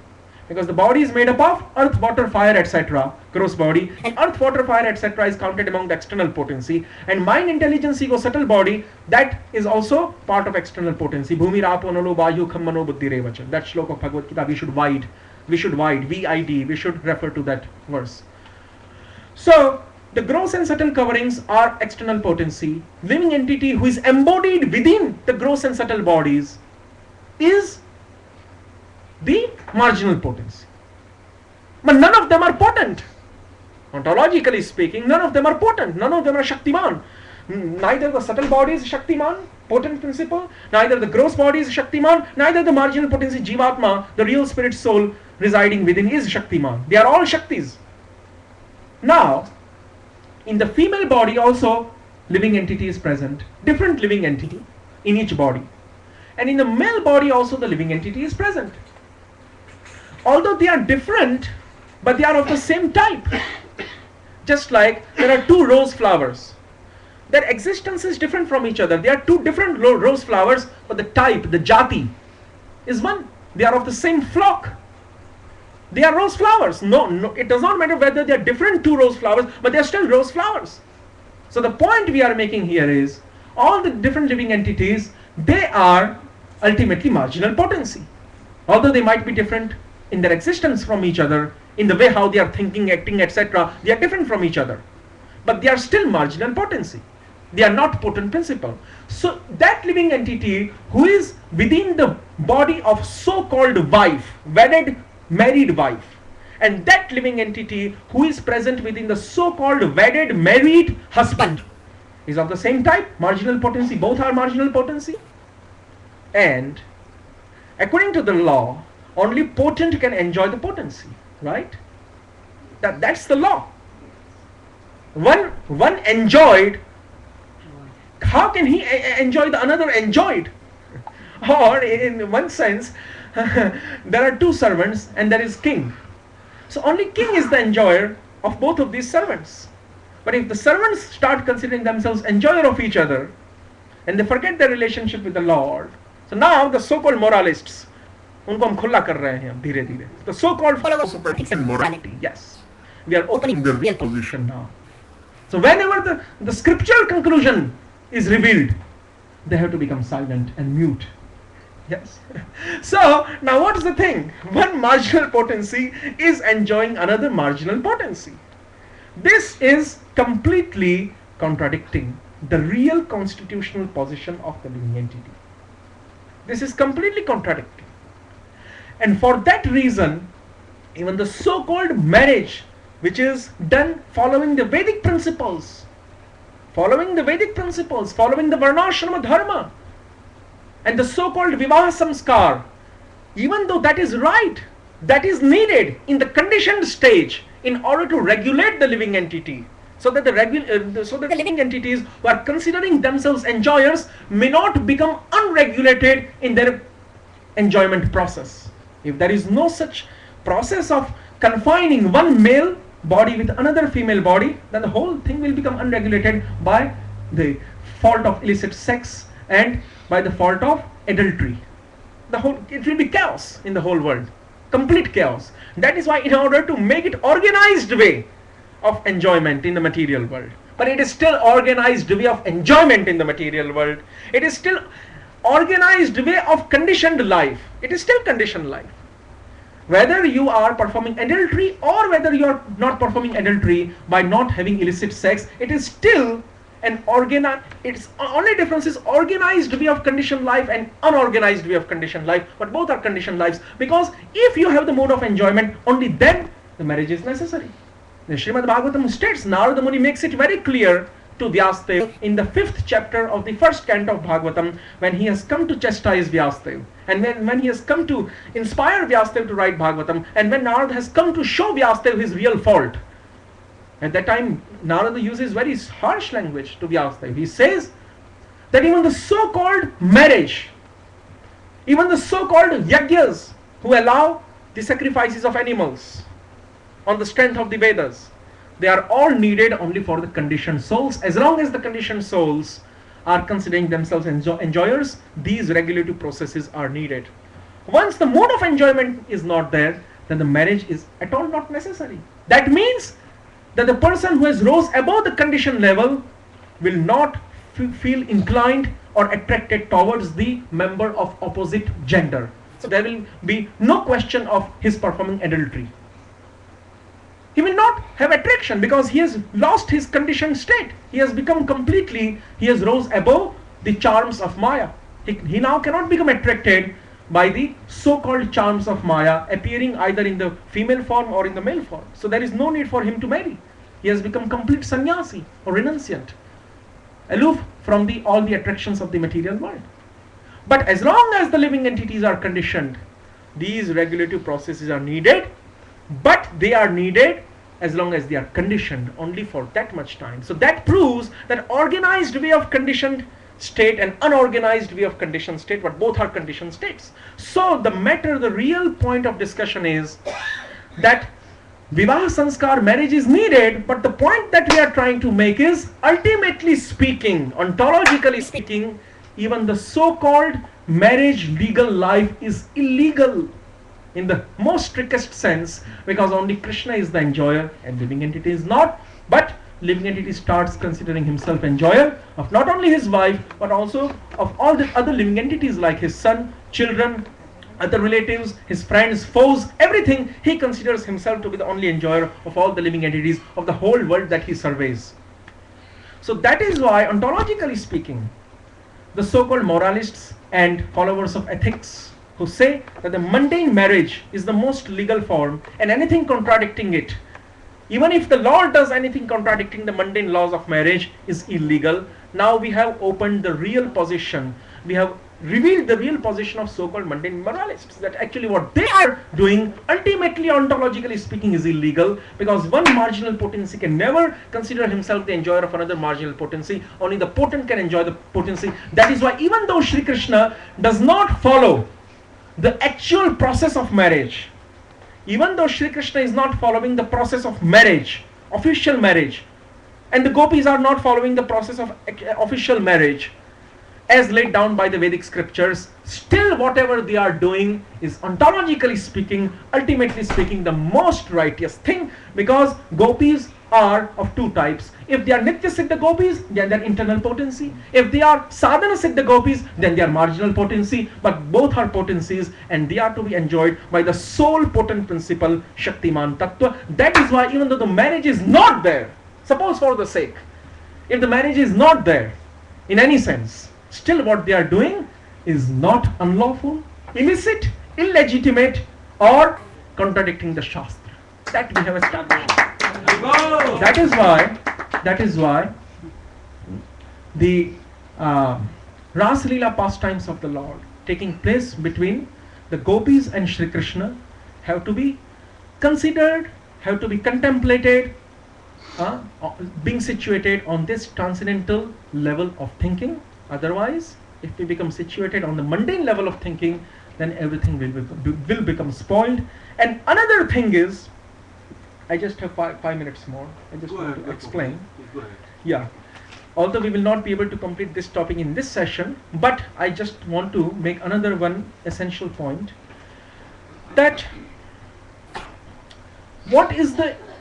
Because the body is made up of earth, water, fire, etc. Gross body, and earth, water, fire, etc. is counted among the external potency. And mind, intelligence, ego, subtle body, that is also part of external potency. Bhumi rapo nalo vayu kham mano buddhi revacha. That shlok of Bhagavad Gita, we should wide, VID, we should refer to that verse. So the gross and subtle coverings are external potency. Living entity who is embodied within the gross and subtle bodies is the marginal potency. But none of them are potent. Ontologically speaking, none of them are potent. None of them are Shaktiman. Neither the subtle body is Shaktiman, potent principle, neither the gross body is Shaktiman, neither the marginal potency Jivatma, the real spirit soul residing within, is Shaktiman. They are all Shaktis. Now, in the female body also, living entity is present, different living entity in each body. And in the male body also, the living entity is present. Although they are different, but they are of the same type. Just like there are two rose flowers. Their existence is different from each other. They are two different rose flowers, but the type, the jati, is one. They are of the same flock. They are rose flowers. No, it does not matter whether they are different two rose flowers, but they are still rose flowers. So the point we are making here is, all the different living entities, they are ultimately marginal potency. Although they might be different in their existence from each other, in the way how they are thinking, acting, etc., they are different from each other. But they are still marginal potency. They are not potent principle. So that living entity who is within the body of so-called wife, wedded, married wife, and that living entity who is present within the so-called wedded, married husband is of the same type, marginal potency. Both are marginal potency. And according to the law, only potent can enjoy the potency, right? That's the law. One enjoyed, how can he enjoy the another enjoyed? Or in one sense, there are two servants and there is king. So only king is the enjoyer of both of these servants. But if the servants start considering themselves enjoyer of each other, and they forget their relationship with the Lord, so now the so-called moralists, उनको हम खुला कर रहे हैं धीरे धीरे. The so-called followers of ethics and morality, yes, we are opening the real position now. So whenever the scriptural conclusion is revealed, they have to become silent and mute. Yes. So now what is the thing? One marginal potency is enjoying another marginal potency. This is completely contradicting the real constitutional position of the living entity. This is completely contradicting. And for that reason, even the so-called marriage, which is done following the Vedic principles, following the Varnashrama Dharma, and the so-called Vivaha Samskar, even though that is right, that is needed in the conditioned stage in order to regulate the living entity, so that the living entities who are considering themselves enjoyers may not become unregulated in their enjoyment process. If there is no such process of confining one male body with another female body, then the whole thing will become unregulated by the fault of illicit sex and by the fault of adultery. It will be chaos in the whole world, complete chaos. That is why, in order to make it organized way of enjoyment in the material world, but it is still organized way of enjoyment in the material world, it is still organized way of conditioned life, it is still conditioned life. Whether you are performing adultery or whether you are not performing adultery by not having illicit sex, it is still an organized, its only difference is organized way of conditioned life and unorganized way of conditioned life, but both are conditioned lives, because if you have the mode of enjoyment, only then the marriage is necessary. The Srimad Bhagavatam states, Narada Muni makes it very clear to Vyasdev in the 5th chapter of the 1st canto of Bhagavatam, when he has come to chastise Vyasdev, and when he has come to inspire Vyasdev to write Bhagavatam, and when Narada has come to show Vyasdev his real fault. At that time, Narada uses very harsh language to Vyasdev. He says that even the so-called marriage, even the so-called yagyas who allow the sacrifices of animals on the strength of the Vedas, they are all needed only for the conditioned souls. As long as the conditioned souls are considering themselves enjoyers, these regulative processes are needed. Once the mode of enjoyment is not there, then the marriage is at all not necessary. That means that the person who has rose above the conditioned level will not feel inclined or attracted towards the member of opposite gender. So there will be no question of his performing adultery. He will not have attraction because he has lost his conditioned state. He has become completely, he has rose above the charms of Maya. He now cannot become attracted by the so-called charms of Maya appearing either in the female form or in the male form. So there is no need for him to marry. He has become complete sannyasi or renunciant, aloof from all the attractions of the material world. But as long as the living entities are conditioned, these regulative processes are needed, but they are needed as long as they are conditioned only for that much time. So that proves that organized way of conditioned state and unorganized way of conditioned state, but both are conditioned states. So the real point of discussion is that Vivaha Sanskar, marriage is needed, but the point that we are trying to make is, ultimately speaking, ontologically speaking, even the so-called marriage legal life is illegal in the most strictest sense, because only Krishna is the enjoyer and living entity is not. But living entity starts considering himself enjoyer of not only his wife, but also of all the other living entities like his son, children, other relatives, his friends, foes, everything. He considers himself to be the only enjoyer of all the living entities of the whole world that he surveys. So that is why, ontologically speaking, the so-called moralists and followers of ethics who say that the mundane marriage is the most legal form, and anything contradicting it, even if the law does anything contradicting the mundane laws of marriage, is illegal. Now we have opened the real position, we have revealed the real position of so-called mundane moralists, that actually what they are doing, ultimately, ontologically speaking, is illegal, because one marginal potency can never consider himself the enjoyer of another marginal potency. Only the potent can enjoy the potency. That is why, even though Shri Krishna does not follow the actual process of marriage, even though Shri Krishna is not following the process of marriage, official marriage, and the gopis are not following the process of official marriage, as laid down by the Vedic scriptures, still whatever they are doing is ontologically speaking, ultimately speaking, the most righteous thing, because gopis are of two types. If they are Nitya Siddha gopis, then they are internal potency. If they are Sadhana Siddha gopis, then they are marginal potency. But both are potencies, and they are to be enjoyed by the sole potent principle, Shaktiman Tattva. That is why, even though the marriage is not there, suppose for the sake, if the marriage is not there in any sense, still what they are doing is not unlawful, illicit, illegitimate, or contradicting the Shastra. That we have established. That is why the Ras Leela pastimes of the Lord taking place between the gopis and Shri Krishna have to be considered, have to be contemplated, being situated on this transcendental level of thinking. Otherwise, if we become situated on the mundane level of thinking, then everything will become spoiled. And another thing is, I just have 5 minutes more. I just want to explain. Go ahead. Yeah. Although we will not be able to complete this topic in this session, but I just want to make another one essential point. That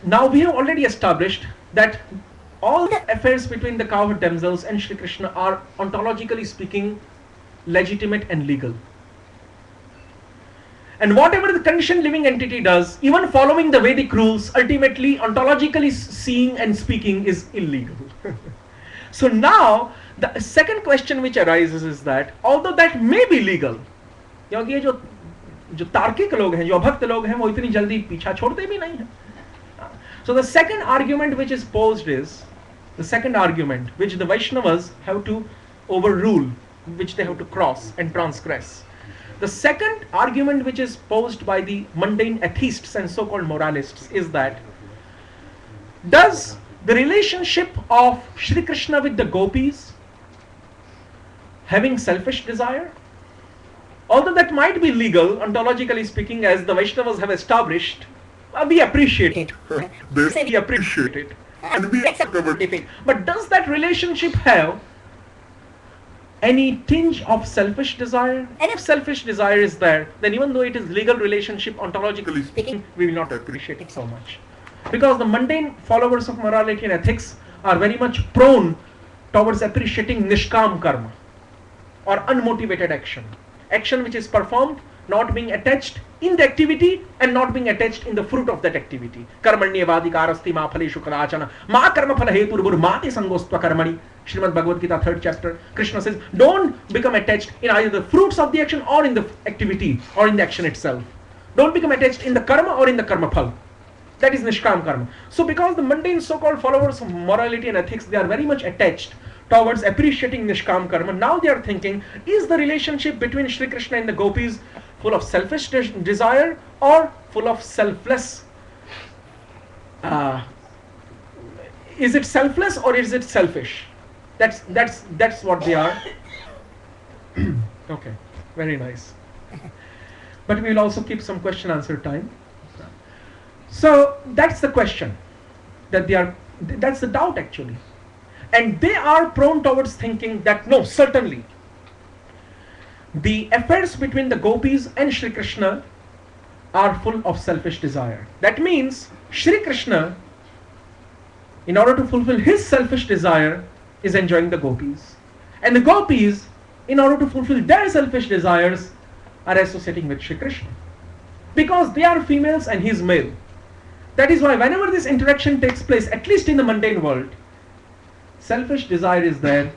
now we have already established that all the affairs between the cowherd themselves and Shri Krishna are ontologically speaking legitimate and legal. And whatever the conditioned living entity does, even following the Vedic rules, ultimately ontologically seeing and speaking is illegal. So now the second question which arises is that although that may be legal, क्योंकि ये जो तार्किक लोग हैं, जो अभक्त लोग हैं, वो इतनी जल्दी पीछा छोड़ते भी नहीं हैं. So the second argument which is posed is the second argument which the Vaishnavas have to overrule, which they have to cross and transgress. The second argument which is posed by the mundane atheists and so-called moralists is that does the relationship of Shri Krishna with the gopis having selfish desire, although that might be legal ontologically speaking, as the Vaishnavas have established, we appreciate it. We appreciate it and we accept it. But does that relationship have any tinge of selfish desire? And if selfish desire is there, then even though it is legal relationship, ontologically speaking, we will not appreciate it so much. Because the mundane followers of morality and ethics are very much prone towards appreciating nishkam karma or unmotivated action. Action which is performed not being attached in the activity and not being attached in the fruit of that activity. Karmanyevadikarasti ma phaleshu kadachana ma karma phala heturvur mati sangostva karmani. Srimad Bhagavad Gita 3rd chapter, Krishna says, don't become attached in either the fruits of the action or in the activity or in the action itself. Don't become attached in the karma or in the karma phal. That is nishkam karma. So because the mundane so-called followers of morality and ethics, they are very much attached towards appreciating nishkam karma. Now they are thinking, is the relationship between Shri Krishna and the gopis full of selfish desire or full of selfless? Is it selfless or is it selfish? That's what they are. Okay, very nice. But we will also keep some question answer time. So that's the question that that's the doubt actually. And they are prone towards thinking that no, certainly the affairs between the gopis and Shri Krishna are full of selfish desire. That means Shri Krishna, in order to fulfill his selfish desire, is enjoying the gopis. And the gopis, in order to fulfill their selfish desires, are associating with Shri Krishna. Because they are females and he is male. That is why whenever this interaction takes place, at least in the mundane world, selfish desire is there.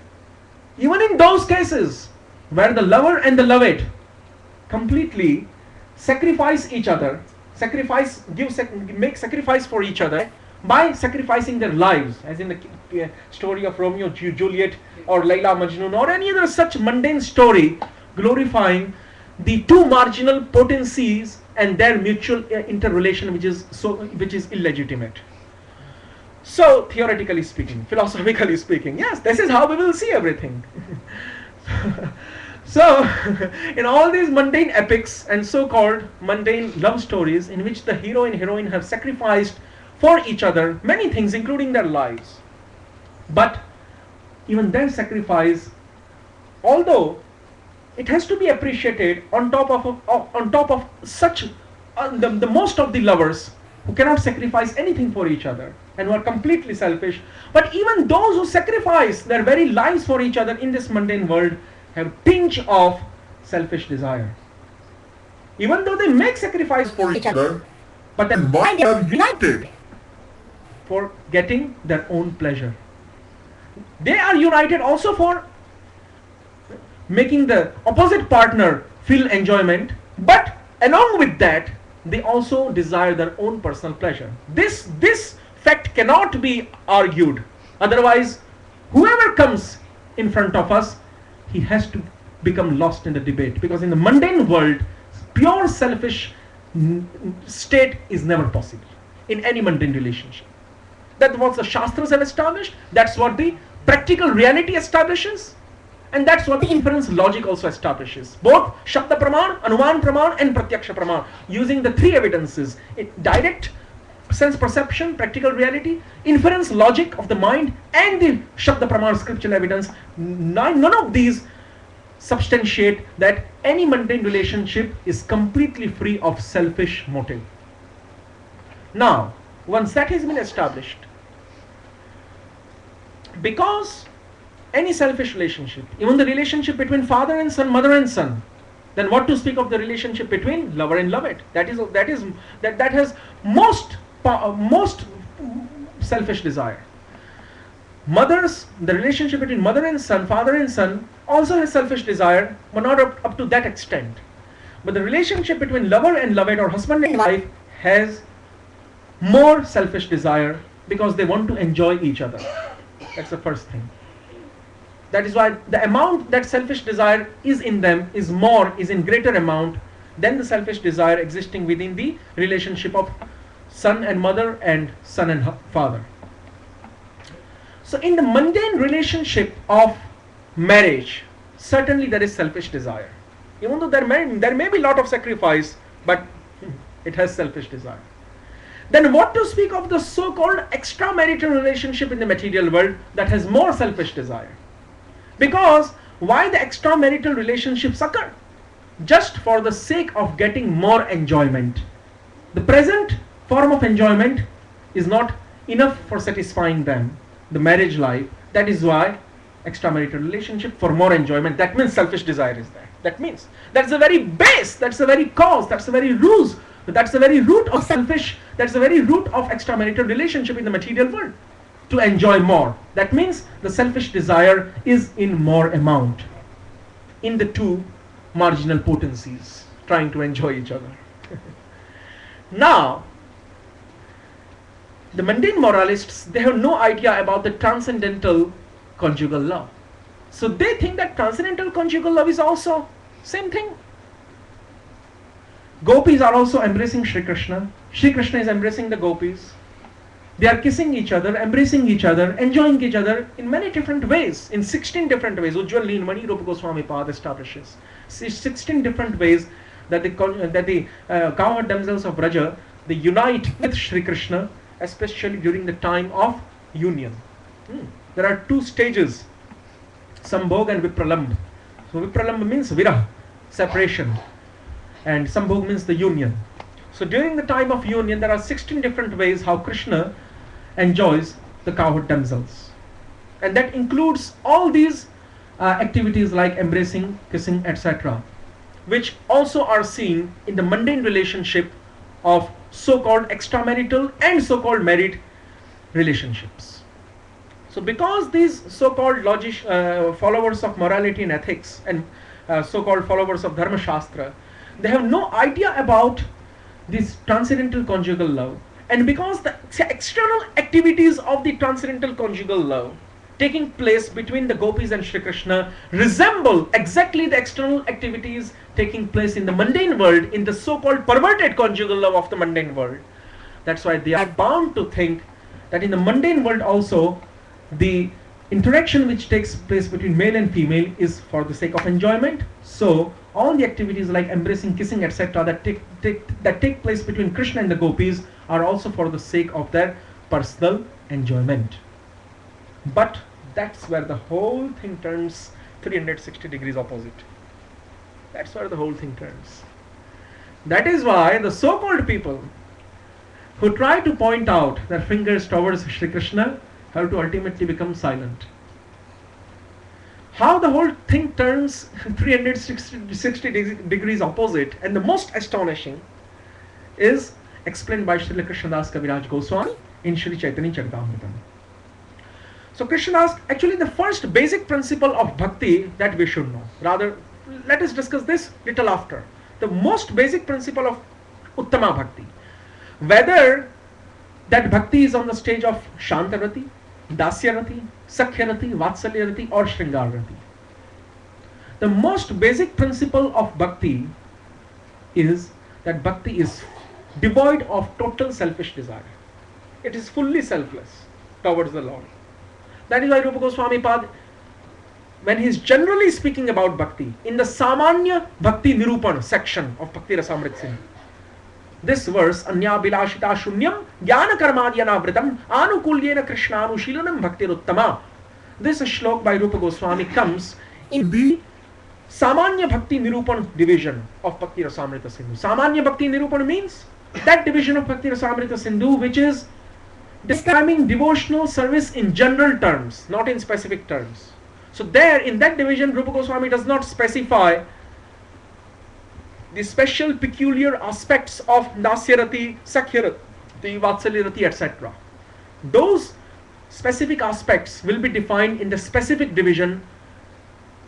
Even in those cases where the lover and the loved completely sacrifice each other, make sacrifice for each other by sacrificing their lives, as in the story of Romeo Juliet or Layla Majnun or any other such mundane story glorifying the two marginal potencies and their mutual interrelation, which is illegitimate. So theoretically speaking, philosophically speaking, yes, this is how we will see everything. So in all these mundane epics and so-called mundane love stories in which the hero and heroine have sacrificed for each other many things including their lives, but even their sacrifice although it has to be appreciated on top of such the most of the lovers who cannot sacrifice anything for each other and who are completely selfish, but even those who sacrifice their very lives for each other in this mundane world have tinge of selfish desire. Even though they make sacrifice for each other, but then why they are united? For getting their own pleasure. They are united also for making the opposite partner feel enjoyment, but along with that they also desire their own personal pleasure. This fact cannot be argued. Otherwise, whoever comes in front of us, he has to become lost in the debate, because in the mundane world, pure selfish state is never possible in any mundane relationship. That's what the Shastras have established, that's what the practical reality establishes, and that's what the inference logic also establishes. Both Shabda Praman, Anuman Praman and Pratyaksha Praman, using the three evidences, direct sense perception, practical reality, inference logic of the mind, and the Shabda Praman scriptural evidence. None of these substantiate that any mundane relationship is completely free of selfish motive. Now, once that has been established, because any selfish relationship, even the relationship between father and son, mother and son, then what to speak of the relationship between lover and loved? That has most selfish desire. The relationship between mother and son, father and son, also has selfish desire, but not up to that extent. But the relationship between lover and loved, or husband and wife, has more selfish desire, because they want to enjoy each other. That's the first thing. That is why the amount that selfish desire is in them is in greater amount than the selfish desire existing within the relationship of son and mother and son and father. So in the mundane relationship of marriage, certainly there is selfish desire. Even though there may be a lot of sacrifice, but it has selfish desire. Then what to speak of the so-called extramarital relationship in the material world that has more selfish desire? Because why the extramarital relationships occur? Just for the sake of getting more enjoyment. The present form of enjoyment is not enough for satisfying them, the marriage life. That is why extramarital relationship for more enjoyment. That means selfish desire is there. That means that's the very base, that's the very cause, that's the very ruse, that's the very root of selfish, that's the very root of extramarital relationship in the material world. To enjoy more. That means the selfish desire is in more amount in the two marginal potencies trying to enjoy each other. Now, the mundane moralists, they have no idea about the transcendental conjugal love. So they think that transcendental conjugal love is also same thing. Gopis are also embracing Shri Krishna. Shri Krishna is embracing the gopis. They are kissing each other, embracing each other, enjoying each other in many different ways, in 16 different ways. Ujjwal Leelmani Rupa Goswami Pad establishes 16 different ways that the cowherd damsels of Braja, they unite with Shri Krishna, especially during the time of union. There are two stages, Sambhog and Vipralamb. So Vipralamb means virah, separation, and Sambhog means the union. So during the time of union, there are 16 different ways how Krishna enjoys the cowherd damsels. And that includes all these activities like embracing, kissing, etc., which also are seen in the mundane relationship of so-called extramarital and so-called married relationships. So because these so-called followers of morality and ethics and so-called followers of Dharma Shastra, they have no idea about this transcendental conjugal love, and because the external activities of the transcendental conjugal love taking place between the gopis and Shri Krishna resemble exactly the external activities taking place in the mundane world, in the so-called perverted conjugal love of the mundane world. That's why they are bound to think that in the mundane world also the interaction which takes place between male and female is for the sake of enjoyment. So all the activities like embracing, kissing, etc. that take place between Krishna and the gopis are also for the sake of their personal enjoyment. But that's where the whole thing turns 360 degrees opposite. That's where the whole thing turns. That is why the so-called people who try to point out their fingers towards Shri Krishna have to ultimately become silent. How the whole thing turns 360 degrees opposite, and the most astonishing, is explained by Srila Krishnadas Kaviraj Goswami in Sri Chaitanya Charitamrita. So Krishnadas, actually the first basic principle of bhakti that we should know. Rather, let us discuss this little after. The most basic principle of Uttama Bhakti. Whether that bhakti is on the stage of Shantarati, Dasyarati, Sakhyarati, Vatsalyarati or Shringarati. The most basic principle of bhakti is that bhakti is devoid of total selfish desire. It is fully selfless towards the Lord. That is why Rupa Goswami Pad, when he is generally speaking about bhakti, in the Samanya Bhakti Nirupan section of Bhakti Rasamrit Sindhu, this verse, Anya Bilashita Shunyam Jnana Karmadyanavritam Anukulyena Krishnanushilanam Bhaktiruttama. This shlok by Rupa Goswami comes in the Samanya Bhakti Nirupan division of Bhakti Rasamrita Sindhu. Samanya Bhakti Nirupan means that division of Bhakti Rasamrita Sindhu which is describing devotional service in general terms, not in specific terms. So there, in that division, Rupa Goswami does not specify the special peculiar aspects of Dasyarati, Sakhyarati, Vatsalyarati, etc. Those specific aspects will be defined in the specific division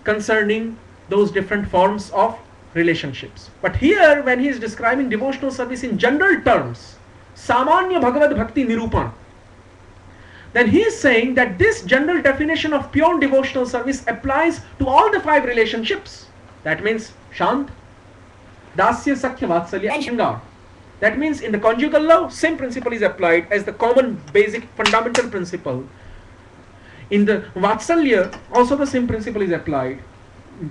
concerning those different forms of relationships. But here, when he is describing devotional service in general terms, Samanya Bhagavad Bhakti Nirupan, then he is saying that this general definition of pure devotional service applies to all the 5 relationships. That means Shant, Dasya, Sakhya, Vatsalya and Shringar. That means in the conjugal love, same principle is applied as the common basic fundamental principle. In the Vatsalya, also the same principle is applied.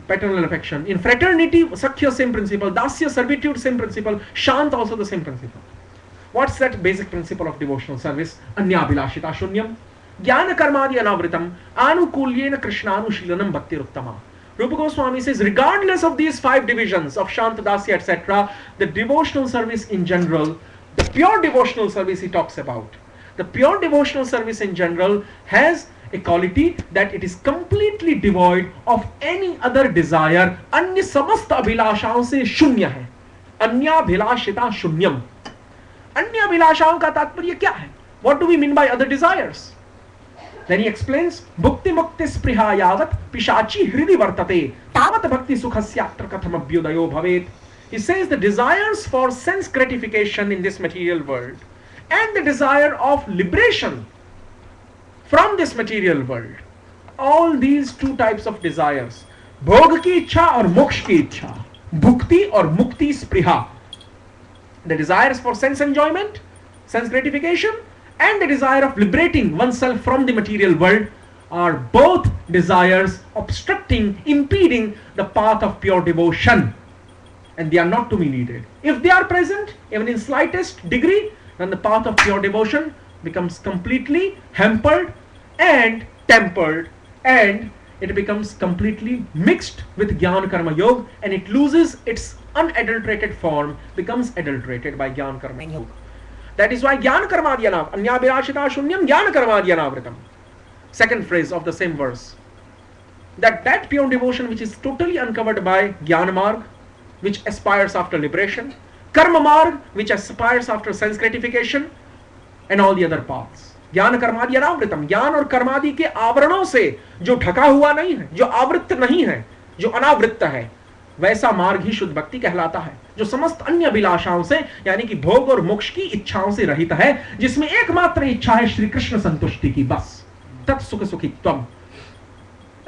Paternal affection. In fraternity, Sakhya, same principle. Dasya, servitude, same principle. Shant, also the same principle. What's that basic principle of devotional service? Anya Bilashita Shunyam Jnana Karmadi Anavritam Anukulyena Krishnanushilanam Bhaktiruttama. Rupa Goswami says, regardless of these 5 divisions of Shanta, Dasya, etc., the devotional service in general, the pure devotional service he talks about, the pure devotional service in general has a quality that it is completely devoid of any other desire. Anya samasta abhilashaon se shunya hai. Anya bhilashita shunyam. Anya bhilashaon ka tatparya kya hai? What do we mean by other desires? Then he explains, Bhukti Mukti Spriha Yavat Pishachi Hridi Vartate Tavat Bhakti Sukhasyatra Katham Abhyudayo Bhavet. He says the desires for sense gratification in this material world and the desire of liberation from this material world, all these 2 types of desires, Bhog ki ichha or Moksha ki ichha, Bhukti or Mukti Spriha, the desires for sense enjoyment, sense gratification, and the desire of liberating oneself from the material world are both desires obstructing, impeding the path of pure devotion, and they are not to be needed. If they are present, even in slightest degree, then the path of pure devotion becomes completely hampered and tempered, and it becomes completely mixed with Jnana Karma Yoga, and it loses its unadulterated form, becomes adulterated by Jnana Karma Yoga. That is why Jnana Karmadhyanav, Anya Bilashita Shunyam Jnana Karmadhyanavritam. Second phrase of the same verse. That pure devotion which is totally uncovered by Jnana Marg, which aspires after liberation, Karma Marg, which aspires after sense gratification, and all the other paths. ज्ञान कर्माद्यनावृतम, ज्ञान और कर्मादि के आवरणों से जो ढका हुआ नहीं है, जो आवृत्त नहीं है, जो अनावृत्त है, वैसा मार्ग ही शुद्ध भक्ति कहलाता है, जो समस्त अन्य अभिलाषाओं से यानी कि भोग और मोक्ष की इच्छाओं से रहित है, जिसमें एकमात्र इच्छा है श्री कृष्ण संतुष्टि की, बस तत्सुख सुखित्वम।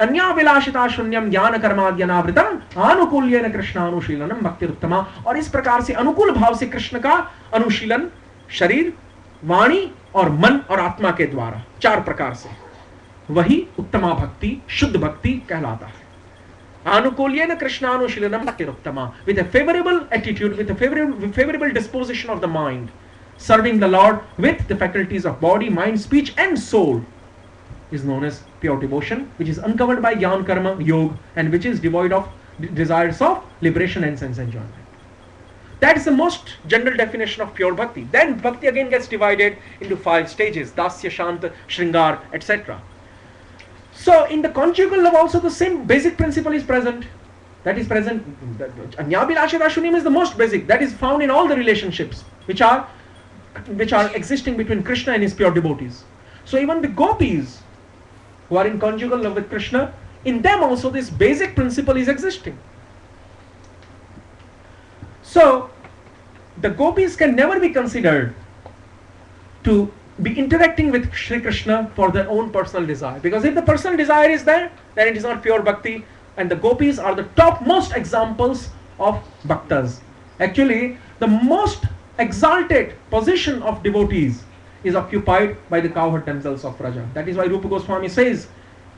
अन्याभिलाषिता शून्यम ज्ञान कर्माद्यनावृतम आनुकूल्येन कृष्णानुशीलनम भक्तिरुत्तमा। और इस प्रकार से अनुकूल भाव से कृष्ण का अनुशीलन शरीर, वाणी और मन और आत्मा के द्वारा 4 प्रकार से, वही उत्तमा भक्ति, शुद्ध भक्ति कहलाता है। Anukulyena Krishnanushilanam Bhaktiruttama, with a favorable attitude, with a favorable disposition of the mind, serving the Lord with the faculties of body, mind, speech and soul. is known as pure devotion, which is uncovered by Jnana Karma Yoga and which is devoid of desires of liberation and sense enjoyment. That is the most general definition of pure bhakti. Then bhakti again gets divided into 5 stages: dasya, shanta, shringar, etc. So in the conjugal love also the same basic principle is present. That is present. Anyabhilasha Shunyam is the most basic. That is found in all the relationships which are existing between Krishna and his pure devotees. So even the gopis who are in conjugal love with Krishna, in them also this basic principle is existing. So the gopis can never be considered to be interacting with Shri Krishna for their own personal desire, because if the personal desire is there, then it is not pure bhakti, and the gopis are the topmost examples of bhaktas. Actually, the most exalted position of devotees is occupied by the cowherd damsels of Vraja. That is why Rupa Goswami says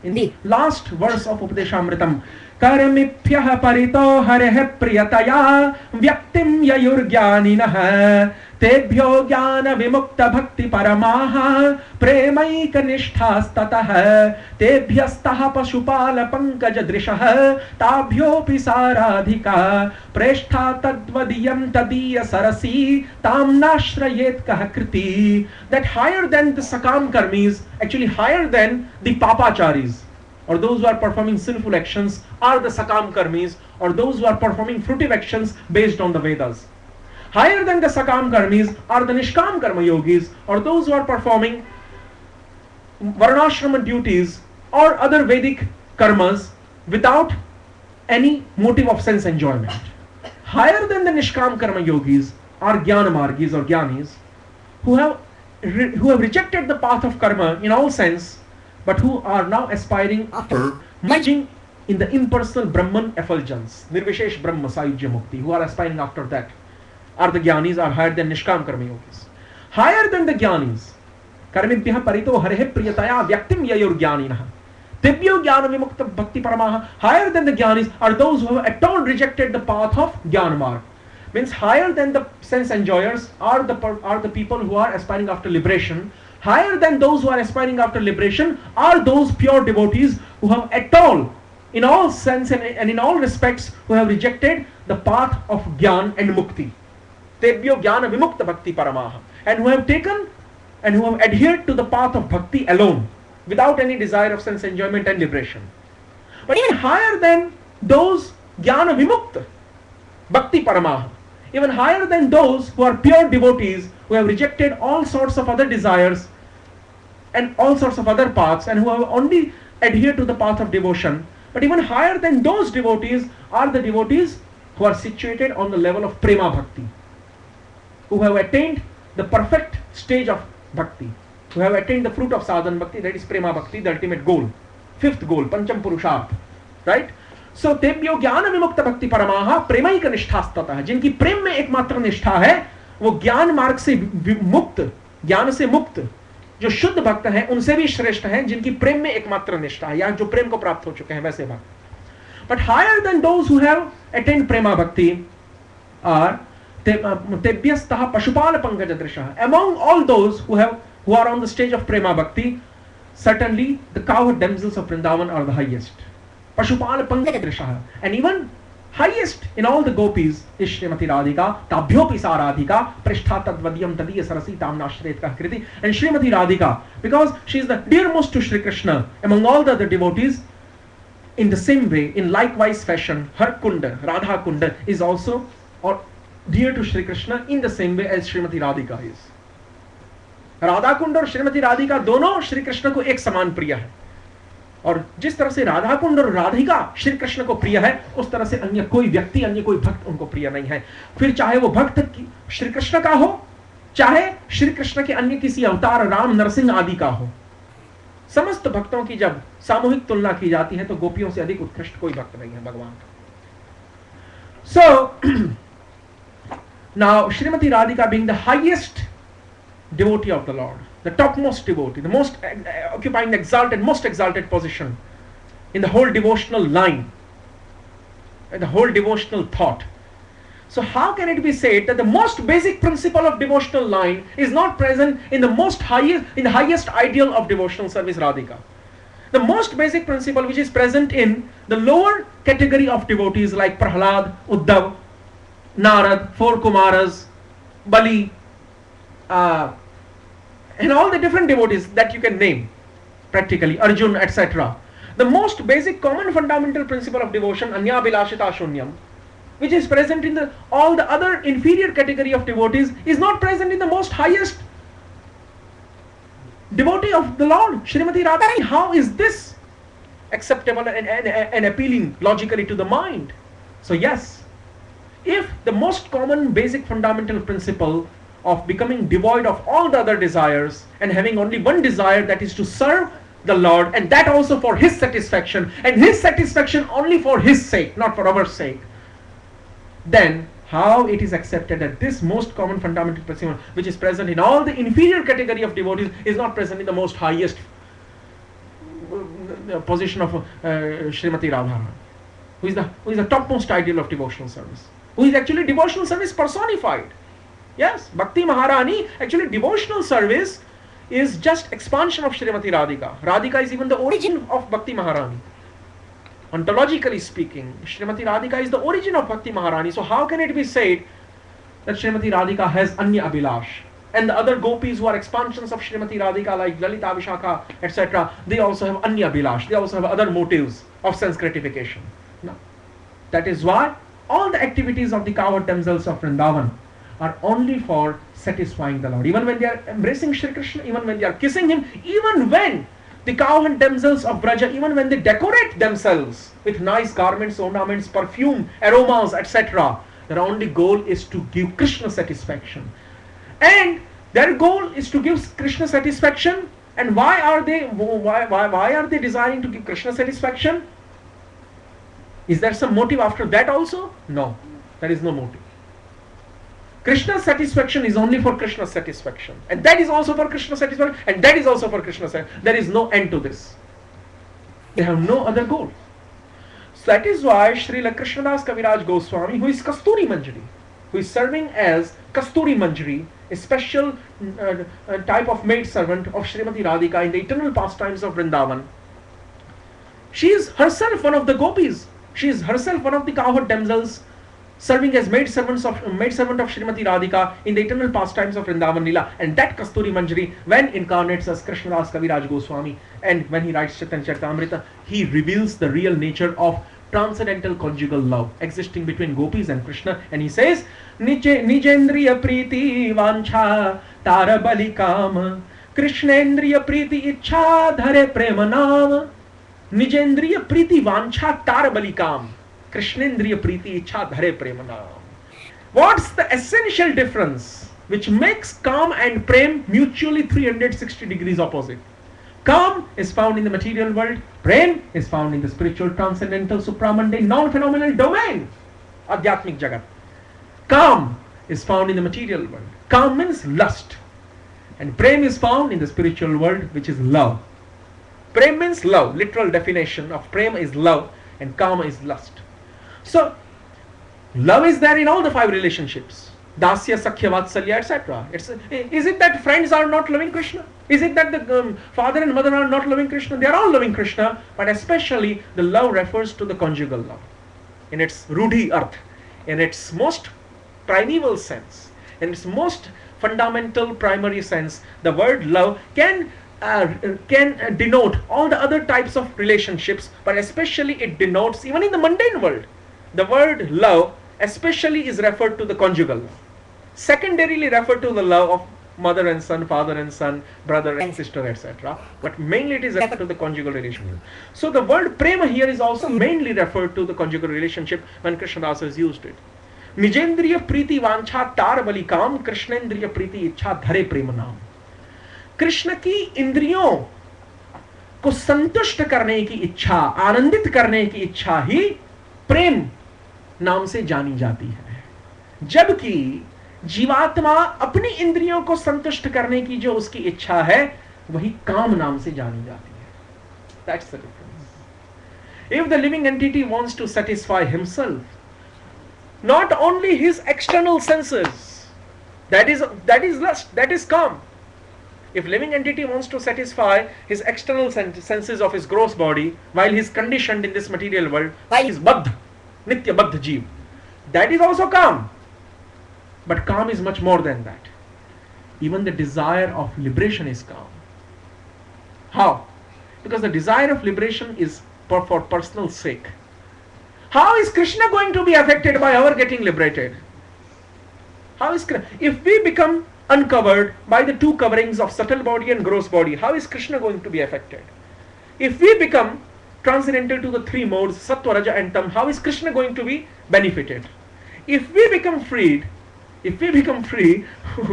in the last verse of Upadeshamritam, Karamiphyah parito harehe priyataya vyaktim yayurgyaninah tebhyo jnana vimukta bhakti paramaha premaika nishthastatah tebhyastah pashupala pankaj drishah tabhyopi saradhika preshtha tadvadiyam tadiya sarasi tamnashrayet kahakriti. That higher than the sakam karmis, actually higher than the papacharis, or those who are performing sinful actions, are the sakam karmis, or those who are performing fruitive actions based on the Vedas. Higher than the sakam karmis are the nishkam karma yogis, or those who are performing varnashrama duties or other Vedic karmas without any motive of sense enjoyment. Higher than the nishkam karma yogis are jnana margis or jnanis, who have rejected the path of karma in all sense, but who are now aspiring after merging in the impersonal Brahman effulgence, Nirvishesh Brahma Sayujya Mukti, who are aspiring after that, are the Jnanis, are higher than Nishkam Karma Yogis. Higher than the Jnanis, Karamibhya Parito Harehe Priyataya Vyaktim Yayur Jnaninah Tebhyo Jnana Vimukta Bhakti Paramaha. Higher than the Jnanis are those who have at all rejected the path of Jnana Marg. Means higher than the sense enjoyers are the people who are aspiring after liberation. Higher than those who are aspiring after liberation are those pure devotees who have at all, in all sense and in all respects, who have rejected the path of Gyan and Mukti. Tebhyo Jnana Vimukta Bhakti Paramaha. And who have taken and who have adhered to the path of Bhakti alone, without any desire of sense enjoyment and liberation. But even higher than those Jnana Vimukta Bhakti Paramaha, even higher than those who are pure devotees, who have rejected all sorts of other desires and all sorts of other paths, and who have only adhered to the path of devotion. But even higher than those devotees are the devotees who are situated on the level of Prema Bhakti, who have attained the perfect stage of Bhakti, who have attained the fruit of Sadhana Bhakti, that is Prema Bhakti, the ultimate goal, fifth goal, Pancham Purusharth, right? So तेभ्यो ज्ञान विमुक्त भक्ति परमाहा प्रेमैक निष्ठास्ततः, जिनकी प्रेम में एकमात्र निष्ठा है, वो ज्ञान मार्ग से मुक्त, ज्ञान से मुक्त जो शुद्ध भक्त हैं उनसे भी श्रेष्ठ हैं, जिनकी प्रेम में एकमात्र निष्ठा है, या जो प्रेम को प्राप्त हो चुके हैं वैसे भक्त. But higher than those who have attained prema bhakti are tebyastah pashupala pankajadrishah. Among all those who are on the stage of prema bhakti, certainly the cowherd damsels of Vrindavan are the highest. Pashupala pankajadrishah. And even highest in all the gopis is Srimati Radhika, Tabhyopi Saradhika, Prishtha Tadvadyam Tadiya Sarasi Tamnashret Kakriti. And Srimati Radhika, because she is the dearmost to Shri Krishna among all the other devotees, in the same way, in likewise fashion, her Kunda, Radha Kunda, is also dear to Shri Krishna in the same way as Srimati Radhika is. Radha Kunda और Srimati Radhika दोनों श्री कृष्ण को एक समान प्रिय है, और जिस तरह से राधा कुंड और राधिका श्री कृष्ण को प्रिय है, उस तरह से अन्य कोई व्यक्ति, अन्य कोई भक्त उनको प्रिय नहीं है. फिर चाहे वो भक्त श्री कृष्ण का हो, चाहे श्री कृष्ण के अन्य किसी अवतार राम नरसिंह आदि का हो, समस्त भक्तों की जब सामूहिक तुलना की जाती है तो गोपियों से अधिक उत्कृष्ट कोई भक्त नहीं है भगवान का. So now Srimati Radhika being the highest devotee of the Lord, the topmost devotee, the most occupying the exalted, most exalted position in the whole devotional line, in the whole devotional thought. So how can it be said that the most basic principle of devotional line is not present in the highest ideal of devotional service, Radhika? The most basic principle which is present in the lower category of devotees like Prahlad, Uddhav, Narad, four Kumaras, Bali, and all the different devotees that you can name, practically, Arjun, etc. The most basic common fundamental principle of devotion, Anya Bilashita Shunyam, which is present in all the other inferior category of devotees, is not present in the most highest devotee of the Lord, Srimati Radharani. How is this acceptable and appealing logically to the mind? So yes, if the most common basic fundamental principle of becoming devoid of all the other desires and having only one desire, that is to serve the Lord, and that also for His satisfaction, and His satisfaction only for His sake, not for our sake, then how it is accepted that this most common fundamental principle which is present in all the inferior category of devotees is not present in the most highest position of Srimati Radharani, who is the topmost ideal of devotional service, who is actually devotional service personified. Yes, Bhakti Maharani, actually devotional service is just expansion of Srimati Radhika. Radhika is even the origin of Bhakti Maharani. Ontologically speaking, Srimati Radhika is the origin of Bhakti Maharani. So how can it be said that Srimati Radhika has Anya Abhilash? And the other gopis who are expansions of Srimati Radhika like Lalita Vishakha, etc., they also have Anya Abhilash. They also have other motives of sense gratification. No. That is why all the activities of the cowherd damsels of Vrindavan are only for satisfying the Lord. Even when they are embracing Shri Krishna, even when they are kissing Him, even when the cowherd damsels of Braja, even when they decorate themselves with nice garments, ornaments, perfume, aromas, etc., their only goal is to give Krishna satisfaction. And their goal is to give Krishna satisfaction. And why are they desiring to give Krishna satisfaction? Is there some motive after that also? No, there is no motive. Krishna's satisfaction is only for Krishna's satisfaction, and that is also for Krishna's satisfaction, and that is also for Krishna's satisfaction. There is no end to this. They have no other goal. So that is why Srila Krishnadas Kaviraj Goswami, who is Kasturi Manjari, who is serving as Kasturi Manjari, a special type of maid servant of Srimati Radhika in the eternal pastimes of Vrindavan, she is herself one of the gopis. She is herself one of the cowherd damsels, serving as maid servant of Srimati Radhika in the eternal pastimes of Vrindavan Leela. And that Kasturi Manjari, when incarnates as Krishnadas Kaviraj Goswami, and when he writes Chaitanya Charitamrita, he reveals the real nature of transcendental conjugal love existing between gopis and Krishna. And he says, Nijendriya Priti Vancha Tara Balikam Krishnendriya Priti Ichha Dhare Premanam. Nijendriya Priti Vancha Tara Balikam Krishnendriya Priti Ichha Dhare Premanam. What's the essential difference which makes Kam and Prem mutually 360 degrees opposite? Kam is found in the material world, Prem is found in the spiritual, transcendental, supramundane, non-phenomenal domain, Adhyatmik Jagat. Kam is found in the material world. Kam means lust. And Prem is found in the spiritual world, which is love. Prem means love. Literal definition of Prem is love, and Kama is lust. So, love is there in all the five relationships. Dasya, Sakhya, Vatsalya, etc. Is it that friends are not loving Krishna? Is it that the father and mother are not loving Krishna? They are all loving Krishna, but especially the love refers to the conjugal love in its Rudhi Arth, in its most primeval sense, in its most fundamental primary sense. The word love can denote all the other types of relationships, but especially it denotes, even in the mundane world, the word love especially is referred to the conjugal love. Secondarily referred to the love of mother and son, father and son, brother and sister, etc. But mainly it is referred to the conjugal relationship. So the word prema here is also mainly referred to the conjugal relationship when Krishnadas has used it. Nijendriya Priti Vancha Tar Balikam Krishnendriya Priti Ichha Dhare Premanam. Krishna की इंद्रियों को संतुष्ट करने की इच्छा, आनंदित करने की इच्छा ही प्रेम नाम से जानी जाती है, जबकि जीवात्मा अपनी इंद्रियों को संतुष्ट करने की जो उसकी इच्छा है वही काम नाम से जानी जाती है. That's the difference. If the living entity wants to satisfy himself, not only his external senses, that is lust, that is काम, If living entity wants to satisfy his external senses of his gross body while he is conditioned in this material world, while he is baddha, nitya baddha jeev, that is also calm. But calm is much more than that. Even the desire of liberation is calm. How? Because the desire of liberation is for personal sake. How is Krishna going to be affected by our getting liberated? How is if we become uncovered by the two coverings of subtle body and gross body, how is Krishna going to be affected? If we become transcendental to the three modes, sattva, raja and tam, how is Krishna going to be benefited? If we become free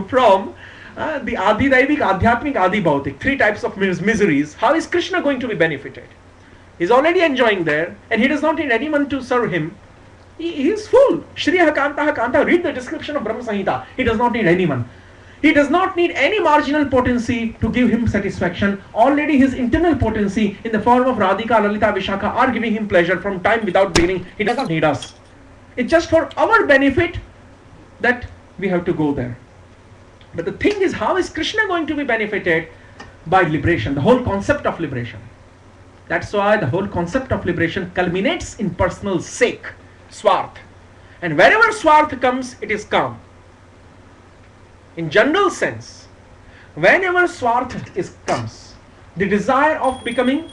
from the adi daivik, adhyatmik, adi bhautik, three types of miseries, how is Krishna going to be benefited? He's already enjoying there, and he does not need anyone to serve him. He is full. Shriya Kantaha Kanta, read the description of Brahma Samhita. He does not need anyone. He does not need any marginal potency to give him satisfaction. Already his internal potency in the form of Radhika, Lalita, Vishakha are giving him pleasure from time without beginning. He does not need us. It's just for our benefit that we have to go there. But the thing is, how is Krishna going to be benefited? By liberation, the whole concept of liberation. That's why the whole concept of liberation culminates in personal sake, swarth. And wherever swarth comes, it is calm. In general sense, whenever swarth comes, the desire of becoming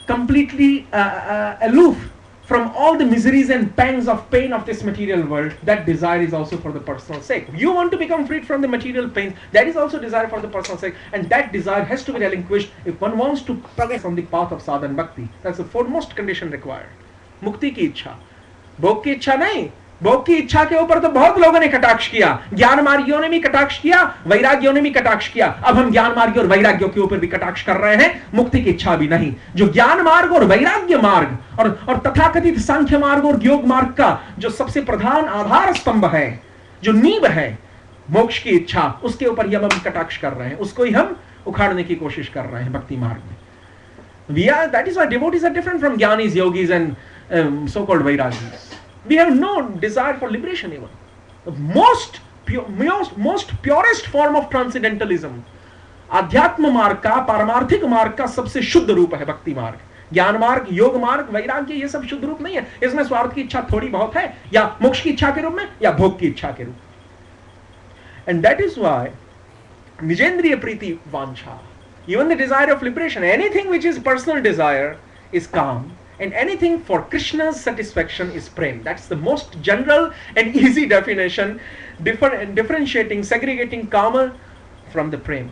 completely aloof from all the miseries and pangs of pain of this material world, that desire is also for the personal sake. You want to become freed from the material pains, that is also desire for the personal sake, and that desire has to be relinquished if one wants to progress on the path of sadhana bhakti. That's the foremost condition required. Mukti ki इच्छा, भोग की इच्छा नहीं. भोग की इच्छा के ऊपर तो बहुत लोगों ने कटाक्ष किया, ज्ञान मार्गियों ने भी कटाक्ष किया, वैराग्यों ने भी कटाक्ष किया. अब हम ज्ञान मार्ग और वैराग्यों के ऊपर भी कटाक्ष कर रहे हैं, मुक्ति की इच्छा भी नहीं. जो ज्ञान मार्ग और वैराग्य मार्ग और तथाकथित सांख्य मार्ग और योग मार्ग का जो सबसे प्रधान आधार स्तंभ है, जो नींव है मोक्ष की इच्छा, उसके ऊपर ही हम कटाक्ष कर रहे हैं, उसको ही हम उखाड़ने की कोशिश कर रहे हैं भक्ति मार्ग में. That is why devotees are different from jnanis, yogis and so-called vairagis. We have no desire for liberation even. The most purest form of transcendentalism, आध्यात्म मार्ग का, पारमार्थिक मार्ग का सबसे शुद्ध रूप है भक्ति मार्ग. ज्ञान मार्ग, योग मार्ग, वैराग्य, ये सब शुद्ध रूप नहीं है. इसमें स्वार्थ की इच्छा थोड़ी बहुत है, या मोक्ष की इच्छा के रूप में, या भोग की इच्छा के रूप में. And that is why निजेंद्रिय Preeti वांछा, even the desire of liberation, anything which is personal desire is calm. And anything for Krishna's satisfaction is prem. That's the most general and easy definition, differentiating, segregating karma from the prem.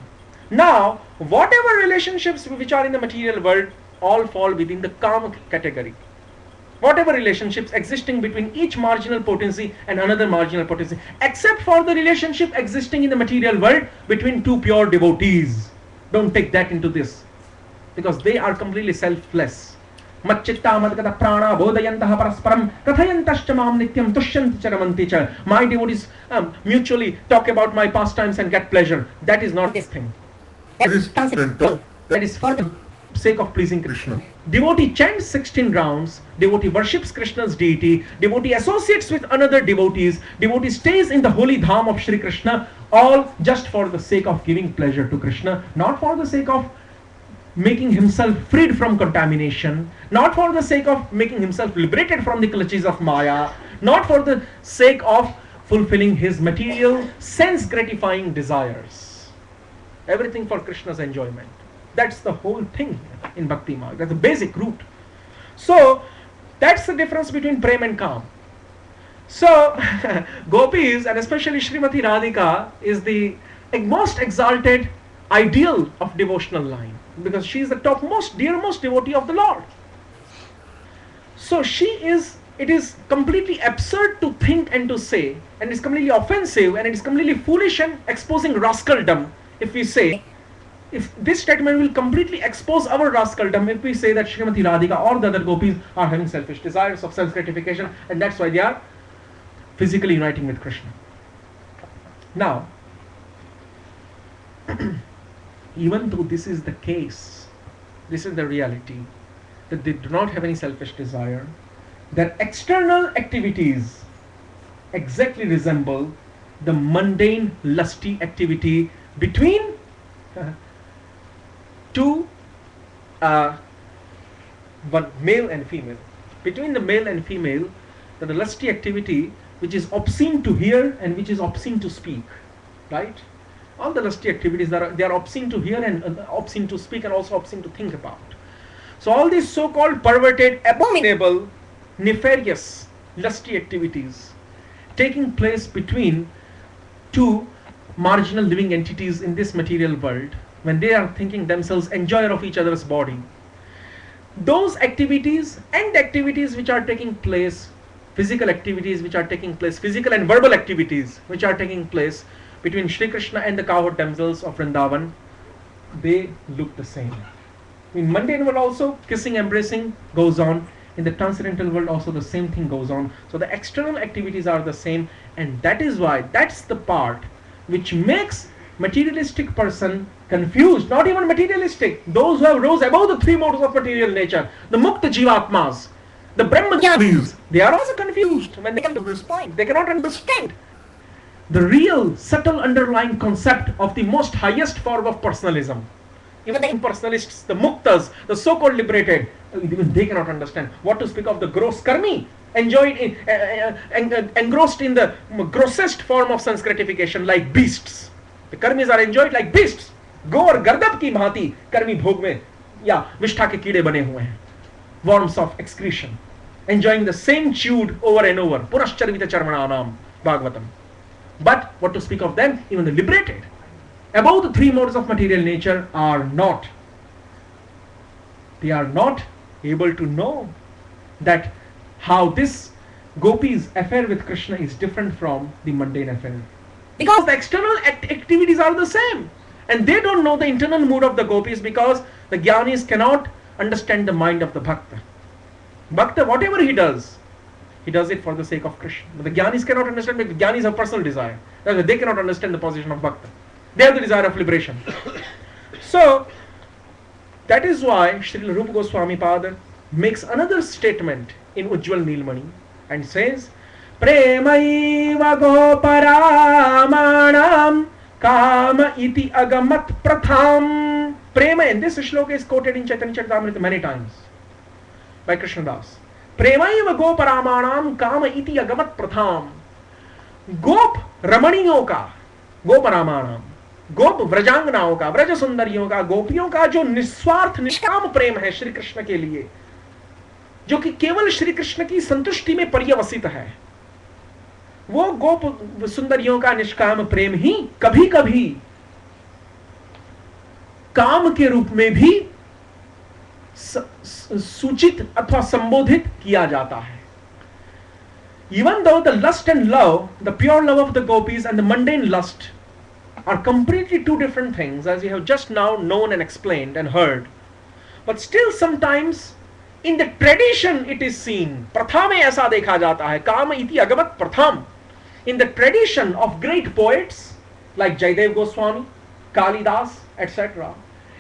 Now, whatever relationships which are in the material world all fall within the karma category. Whatever relationships existing between each marginal potency and another marginal potency, except for the relationship existing in the material world between two pure devotees. Don't take that into this, because they are completely selfless. मच्चित्ता मद्गत प्राणा बोधयन्तः परस्परं कथयन्तश्च मां नित्यं तुष्यन्ति च रमन्ति च. My devotees mutually talk about my pastimes and get pleasure. That is not this thing. That is transcendental. That is for the sake of pleasing Krishna. Devotee chants 16 rounds. Devotee worships Krishna's deity. Devotee associates with another devotees. Devotee stays in the holy dham of Shri Krishna, all just for the sake of giving pleasure to Krishna, not for the sake of making himself freed from contamination, not for the sake of making himself liberated from the clutches of Maya, not for the sake of fulfilling his material sense gratifying desires. Everything for Krishna's enjoyment. That's the whole thing in Bhakti Marg. That's the basic root. So that's the difference between prem and kam. So gopis, and especially Srimati Radhika, is the most exalted ideal of devotional line, because she is the topmost, dearmost devotee of the Lord. So it is completely absurd to think and to say, and it's completely offensive, and it is completely foolish and exposing rascaldom if we say, if this statement will completely expose our rascaldom if we say that Srimati Radhika or the other gopis are having selfish desires of self-gratification, and that's why they are physically uniting with Krishna. Now, even though this is the case, this is the reality, that they do not have any selfish desire, their external activities exactly resemble the mundane lusty activity between two, one male and female. Between the male and female, there is a lusty activity which is obscene to hear and which is obscene to speak, right? All the lusty activities they are obscene to hear and obscene to speak and also obscene to think about. So all these so-called perverted, abominable, nefarious, lusty activities taking place between two marginal living entities in this material world, when they are thinking themselves enjoyer of each other's body, those activities and activities which are taking place, physical activities which are taking place, physical and verbal activities which are taking place between Shri Krishna and the cowherd damsels of Vrindavan, they look the same. In mundane world also, kissing, embracing goes on. In the transcendental world also the same thing goes on. So the external activities are the same, and that is why, that's the part which makes materialistic person confused. Not even materialistic, those who have rose above the three modes of material nature, the Mukta Jivatmas, the Brahmajnanis, they are also confused when they come to this point. They cannot understand the real subtle underlying concept of the most highest form of personalism. Even the impersonalists, the muktas, the so-called liberated, even they cannot understand. What to speak of the gross karmi, engrossed in the grossest form of sense gratification, like beasts. The karmis are enjoyed like beasts. Go और गर्दब की भांति कर्मी भोग में या विष्ठा के कीड़े बने हुए हैं. Worms of excretion, enjoying the same chewed over and over. Purashcharvita charmananam, Bhagavatam. But what to speak of them? Even the liberated, above the three modes of material nature, are not. They are not able to know that how this Gopi's affair with Krishna is different from the mundane affair. Because the external activities are the same. And they don't know the internal mood of the Gopis, because the Jnanis cannot understand the mind of the Bhakta. Bhakta, whatever he does it for the sake of Krishna. But the Jnanis cannot understand, because Jnanis have personal desire. They cannot understand the position of Bhakta. They have the desire of liberation. So, that is why Srila Rupa Goswami Pada makes another statement in Ujjwal Neelmani and says, Premaiva goparamanam kama iti agamat pratham. Prema, and this shloka is quoted in Chaitanya Charitamrita many times by Krishna Das. Premaiva goparamanam kama iti agamat pratham. Gop ramaniyon ka, goparamanam, गोप व्रजांगनाओं का, व्रज सुंदरियों का, गोपियों का जो निस्वार्थ निष्काम प्रेम है श्री कृष्ण के लिए, जो कि केवल श्री कृष्ण की संतुष्टि में पर्यवसित है, वो गोप सुंदरियों का निष्काम प्रेम ही कभी कभी काम के रूप में भी सूचित अथवा संबोधित किया जाता है. Even though the lust and love, the pure love of the gopis and the mundane lust are completely two different things, as we have just now known and explained and heard, but still sometimes in the tradition it is seen. प्रथा में ऐसा देखा जाता है, काम इति अगमत प्रथम. In the tradition of great poets like Jaydev Goswami, Kalidas, etc.,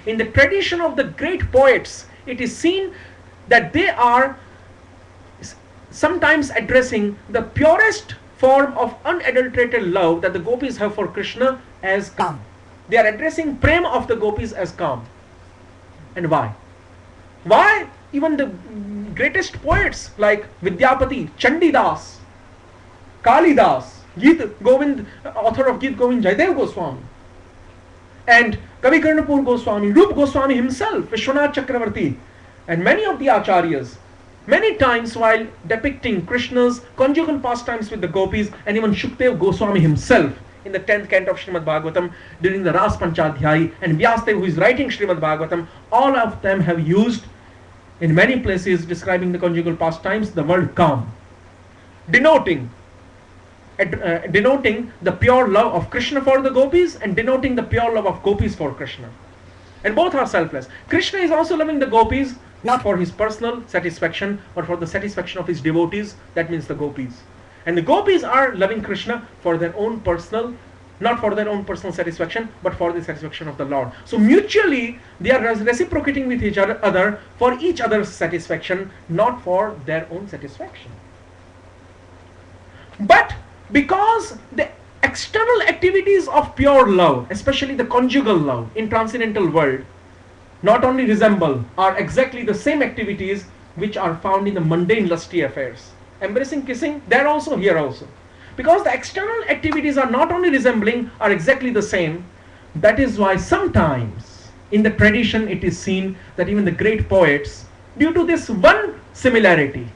in the tradition of the great poets, it is seen that they are sometimes addressing the purest form of unadulterated love that the gopis have for Krishna as Kam. They are addressing prema of the gopis as Kam. And why? Why even the greatest poets like Vidyapati, Chandidas, Kalidas, Geet Govind, author of Geet Govind, Jaydev Goswami, and Kavi Karnapur Goswami, Rup Goswami himself, Vishwanath Chakravarti, and many of the acharyas, many times while depicting Krishna's conjugal pastimes with the gopis, and even Shukdev Goswami himself in the 10th canto of Srimad Bhagavatam during the Ras Panchadhyayi, and Vyasdev, who is writing Srimad Bhagavatam, all of them have used in many places describing the conjugal pastimes the word Kam, denoting the pure love of Krishna for the gopis and denoting the pure love of gopis for Krishna. And both are selfless. Krishna is also loving the gopis not for his personal satisfaction but for the satisfaction of his devotees, that means the gopis. And the gopis are loving Krishna for their own personal, not for their own personal satisfaction but for the satisfaction of the Lord. So mutually they are reciprocating with each other for each other's satisfaction, not for their own satisfaction. But because the external activities of pure love, especially the conjugal love in transcendental world, not only resemble, are exactly the same activities which are found in the mundane lusty affairs. Embracing, kissing, there also, here also. Because the external activities are not only resembling, are exactly the same. That is why sometimes in the tradition it is seen that even the great poets, due to this one similarity,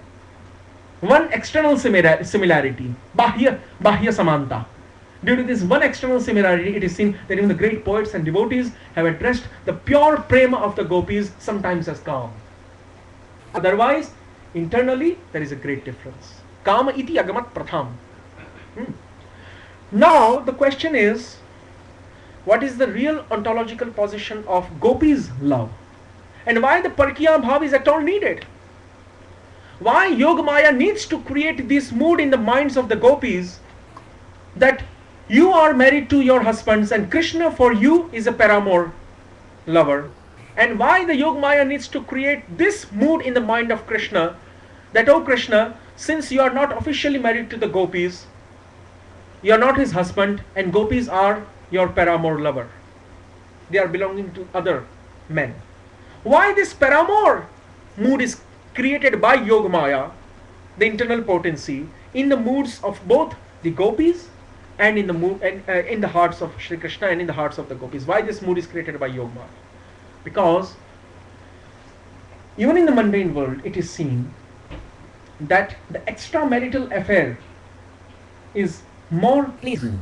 one external similarity, bahya samanta, due to this one external similarity, it is seen that even the great poets and devotees have addressed the pure prema of the gopis sometimes as Kama. Otherwise, internally, there is a great difference. Kama iti agamat pratham. Now, the question is, what is the real ontological position of gopis' love? And why the Parkiya Bhav is at all needed? Why Yogamaya needs to create this mood in the minds of the gopis that you are married to your husbands and Krishna for you is a paramour lover. And why the Yogamaya needs to create this mood in the mind of Krishna that, oh Krishna, since you are not officially married to the gopis, you are not his husband and gopis are your paramour lover. They are belonging to other men. Why this paramour mood is created by Yogamaya, the internal potency, in the moods of both the gopis and in the mood and in the hearts of Shri Krishna and in the hearts of the gopis. Why this mood is created by Yogamaya? Because even in the mundane world, it is seen that the extramarital affair is more pleasing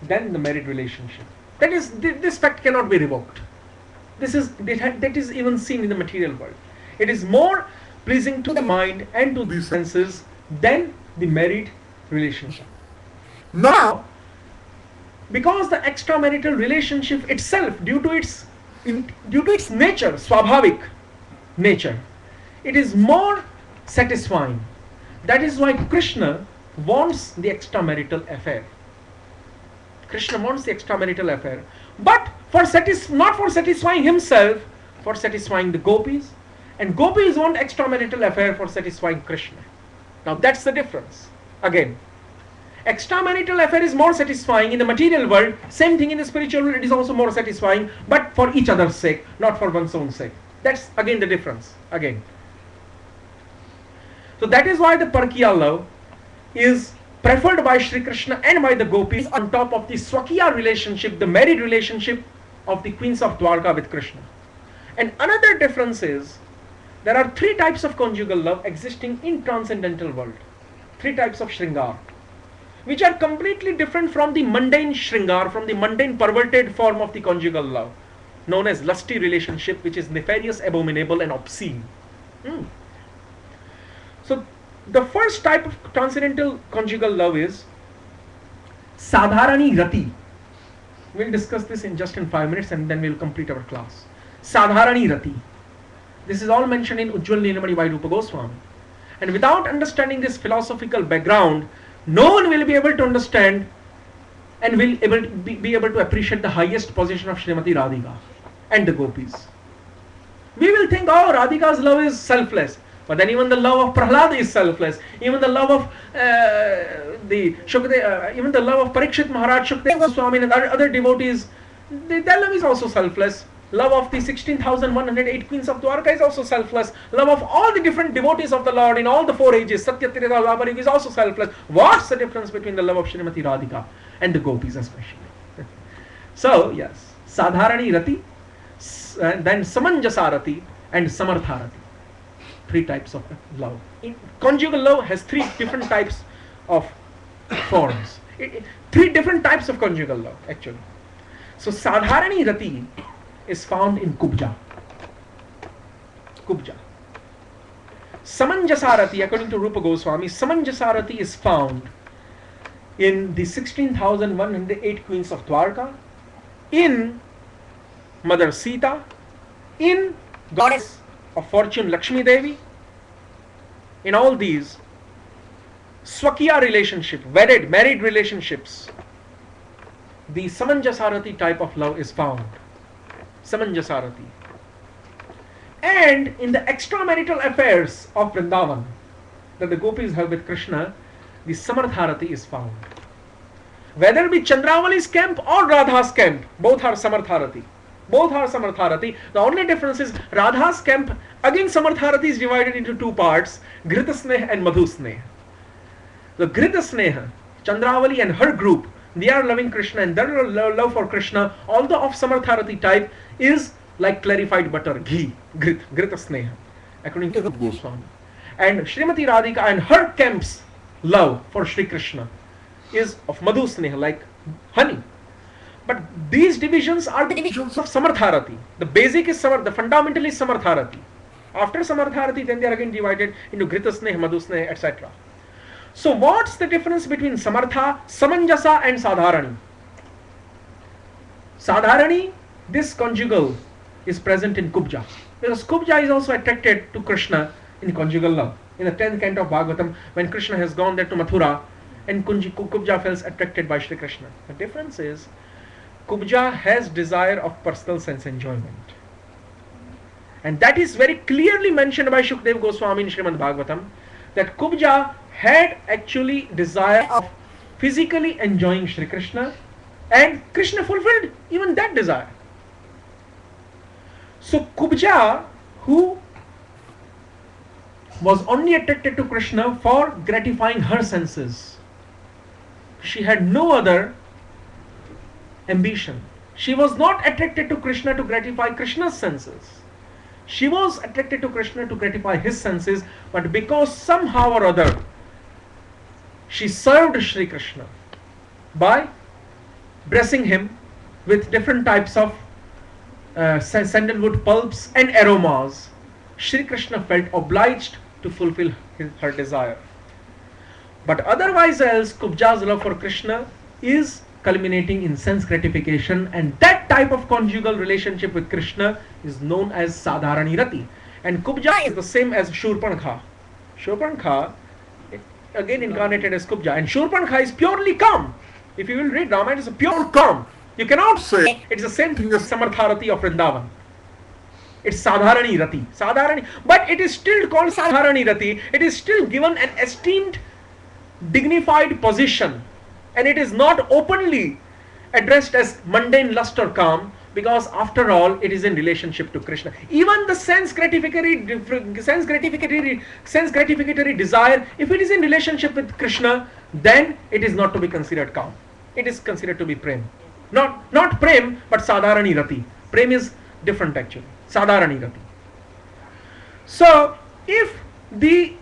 than the married relationship. That is, this fact cannot be revoked. That is even seen in the material world. It is more pleasing to the mind and to the senses than the married relationship. Now, because the extramarital relationship itself, due to its nature, swabhavik nature, it is more satisfying. That is why Krishna wants the extramarital affair. Krishna wants the extramarital affair, but not for satisfying himself, for satisfying the gopis, and gopis want extramarital affair for satisfying Krishna. Now that's the difference. Again, extramarital affair is more satisfying in the material world. Same thing in the spiritual world, it is also more satisfying, but for each other's sake, not for one's own sake. That's again the difference. Again. So that is why the Parkiya love is preferred by Shri Krishna and by the gopis on top of the Swakiya relationship, the married relationship of the queens of Dwarka with Krishna. And another difference is, there are three types of conjugal love existing in transcendental world. Three types of Shringar, which are completely different from the mundane Shringar, from the mundane perverted form of the conjugal love, known as lusty relationship, which is nefarious, abominable and obscene. So the first type of transcendental conjugal love is Sadharani Rati. We'll discuss this in 5 minutes and then we'll complete our class. Sadharani Rati. This is all mentioned in Ujjwal Nilamani by Rupa Goswami. And without understanding this philosophical background, no one will be able to understand and will be able to appreciate the highest position of Srimati Radhika and the gopis. We will think, oh, Radhika's love is selfless. But then even the love of Prahlad is selfless. Even the love of even the love of Parikshit Maharaj, Shukdev Goswami and other devotees, their love is also selfless. Love of the 16,108 queens of Dwarka is also selfless. Love of all the different devotees of the Lord in all the four ages, Satya, Treta, Dwapara is also selfless. What's the difference between the love of Srimati Radhika and the gopis especially? So, yes, Sadharani Rati, then Samanjasa Rati and Samartha Rati. Three types of love. Conjugal love has three different types of forms. Three different types of conjugal love, actually. So, Sadharani Rati is found in Kubja. Samanjasarati, according to Rupa Goswami, Samanjasarati is found in the 16,108 queens of Dwarka, in Mother Sita, in goddess of fortune Lakshmi Devi. In all these Swakiya relationship, married relationships, the Samanjasarati type of love is found. Samanjasarati. And in the extramarital affairs of Vrindavan that the gopis have with Krishna, the Samartharati is found. Whether it be Chandravali's camp or Radha's camp, both are Samartharati. Both are Samartharati. The only difference is Radha's camp, again Samartharati is divided into two parts, Ghritasneha and Madhusneha. The Ghritasneha, Chandravali and her group, they are loving Krishna, and their love for Krishna, although of Samartharati type, is like clarified butter, ghee, Ghritasneha, according to Goswami. And Srimati Radhika and her camp's love for Sri Krishna is of Madhusneha, like honey. But these divisions are the divisions of Samartharati. The basic is the fundamental is Samartharati. After Samartharati, then they are again divided into Ghritasneha, Madhusneha, etc. So what's the difference between Samartha, Samanjasa and Sadharani? Sadharani, this conjugal is present in Kubja. Because Kubja is also attracted to Krishna in conjugal love. In the 10th canto of Bhagavatam, when Krishna has gone there to Mathura, and Kubja feels attracted by Shri Krishna. The difference is, Kubja has desire of personal sense enjoyment. And that is very clearly mentioned by Shukdev Goswami in Srimad Bhagavatam, that Kubja had actually desire of physically enjoying Shri Krishna, and Krishna fulfilled even that desire. So Kubja, who was only attracted to Krishna for gratifying her senses, she had no other ambition. She was not attracted to Krishna to gratify Krishna's senses. She was attracted to Krishna to gratify his senses, but because somehow or other she served Shri Krishna by blessing him with different types of sandalwood pulps and aromas, Shri Krishna felt obliged to fulfill her desire. But otherwise else, Kubja's love for Krishna is culminating in sense gratification, and that type of conjugal relationship with Krishna is known as Sadharani Rati. And Kubja is the same as Shurpankha. Shurpankha, again incarnated as Kubja, and Shurpankha is purely calm. If you will read Ramayana, it's a pure calm. You cannot say it's the same thing as Samartharati of Vrindavan. It's Sadharani Rati. Sadharani, but it is still called Sadharani Rati. It is still given an esteemed, dignified position, and it is not openly addressed as mundane lust or calm, because after all it is in relationship to Krishna. Even the sense gratificatory desire, if it is in relationship with Krishna, then it is not to be considered calm. It is considered to be prem. Not prem, but Sadharani Rati. Prem is different actually. Sadharani Rati. So if the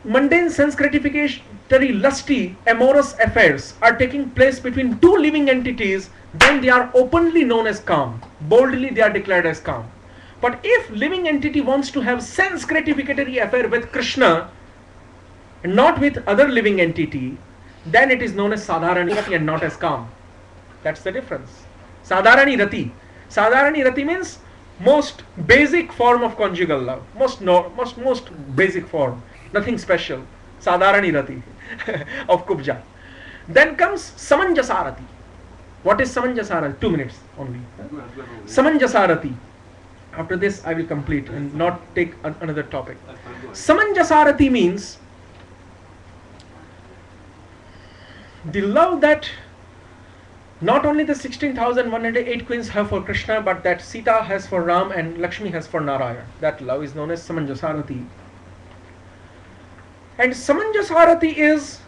mundane sense gratificatory lusty amorous affairs are taking place between two living entities, then they are openly known as calm. Boldly they are declared as calm. But if living entity wants to have sense gratificatory affair with Krishna and not with other living entity, then it is known as Sadharani Rati and not as calm. That's the difference. Sadharani Rati. Sadharani Rati means most basic form of conjugal love. Most basic form. Nothing special. Sadharani Rati of Kubja. Then comes Samanjasarati. What is Samanjasarati? 2 minutes only. Samanjasarati. After this I will complete and not take another topic. Samanjasarati means the love that not only the 16,108 queens have for Krishna, but that Sita has for Ram and Lakshmi has for Narayana. That love is known as Samanjasarati. And Samanjasarati is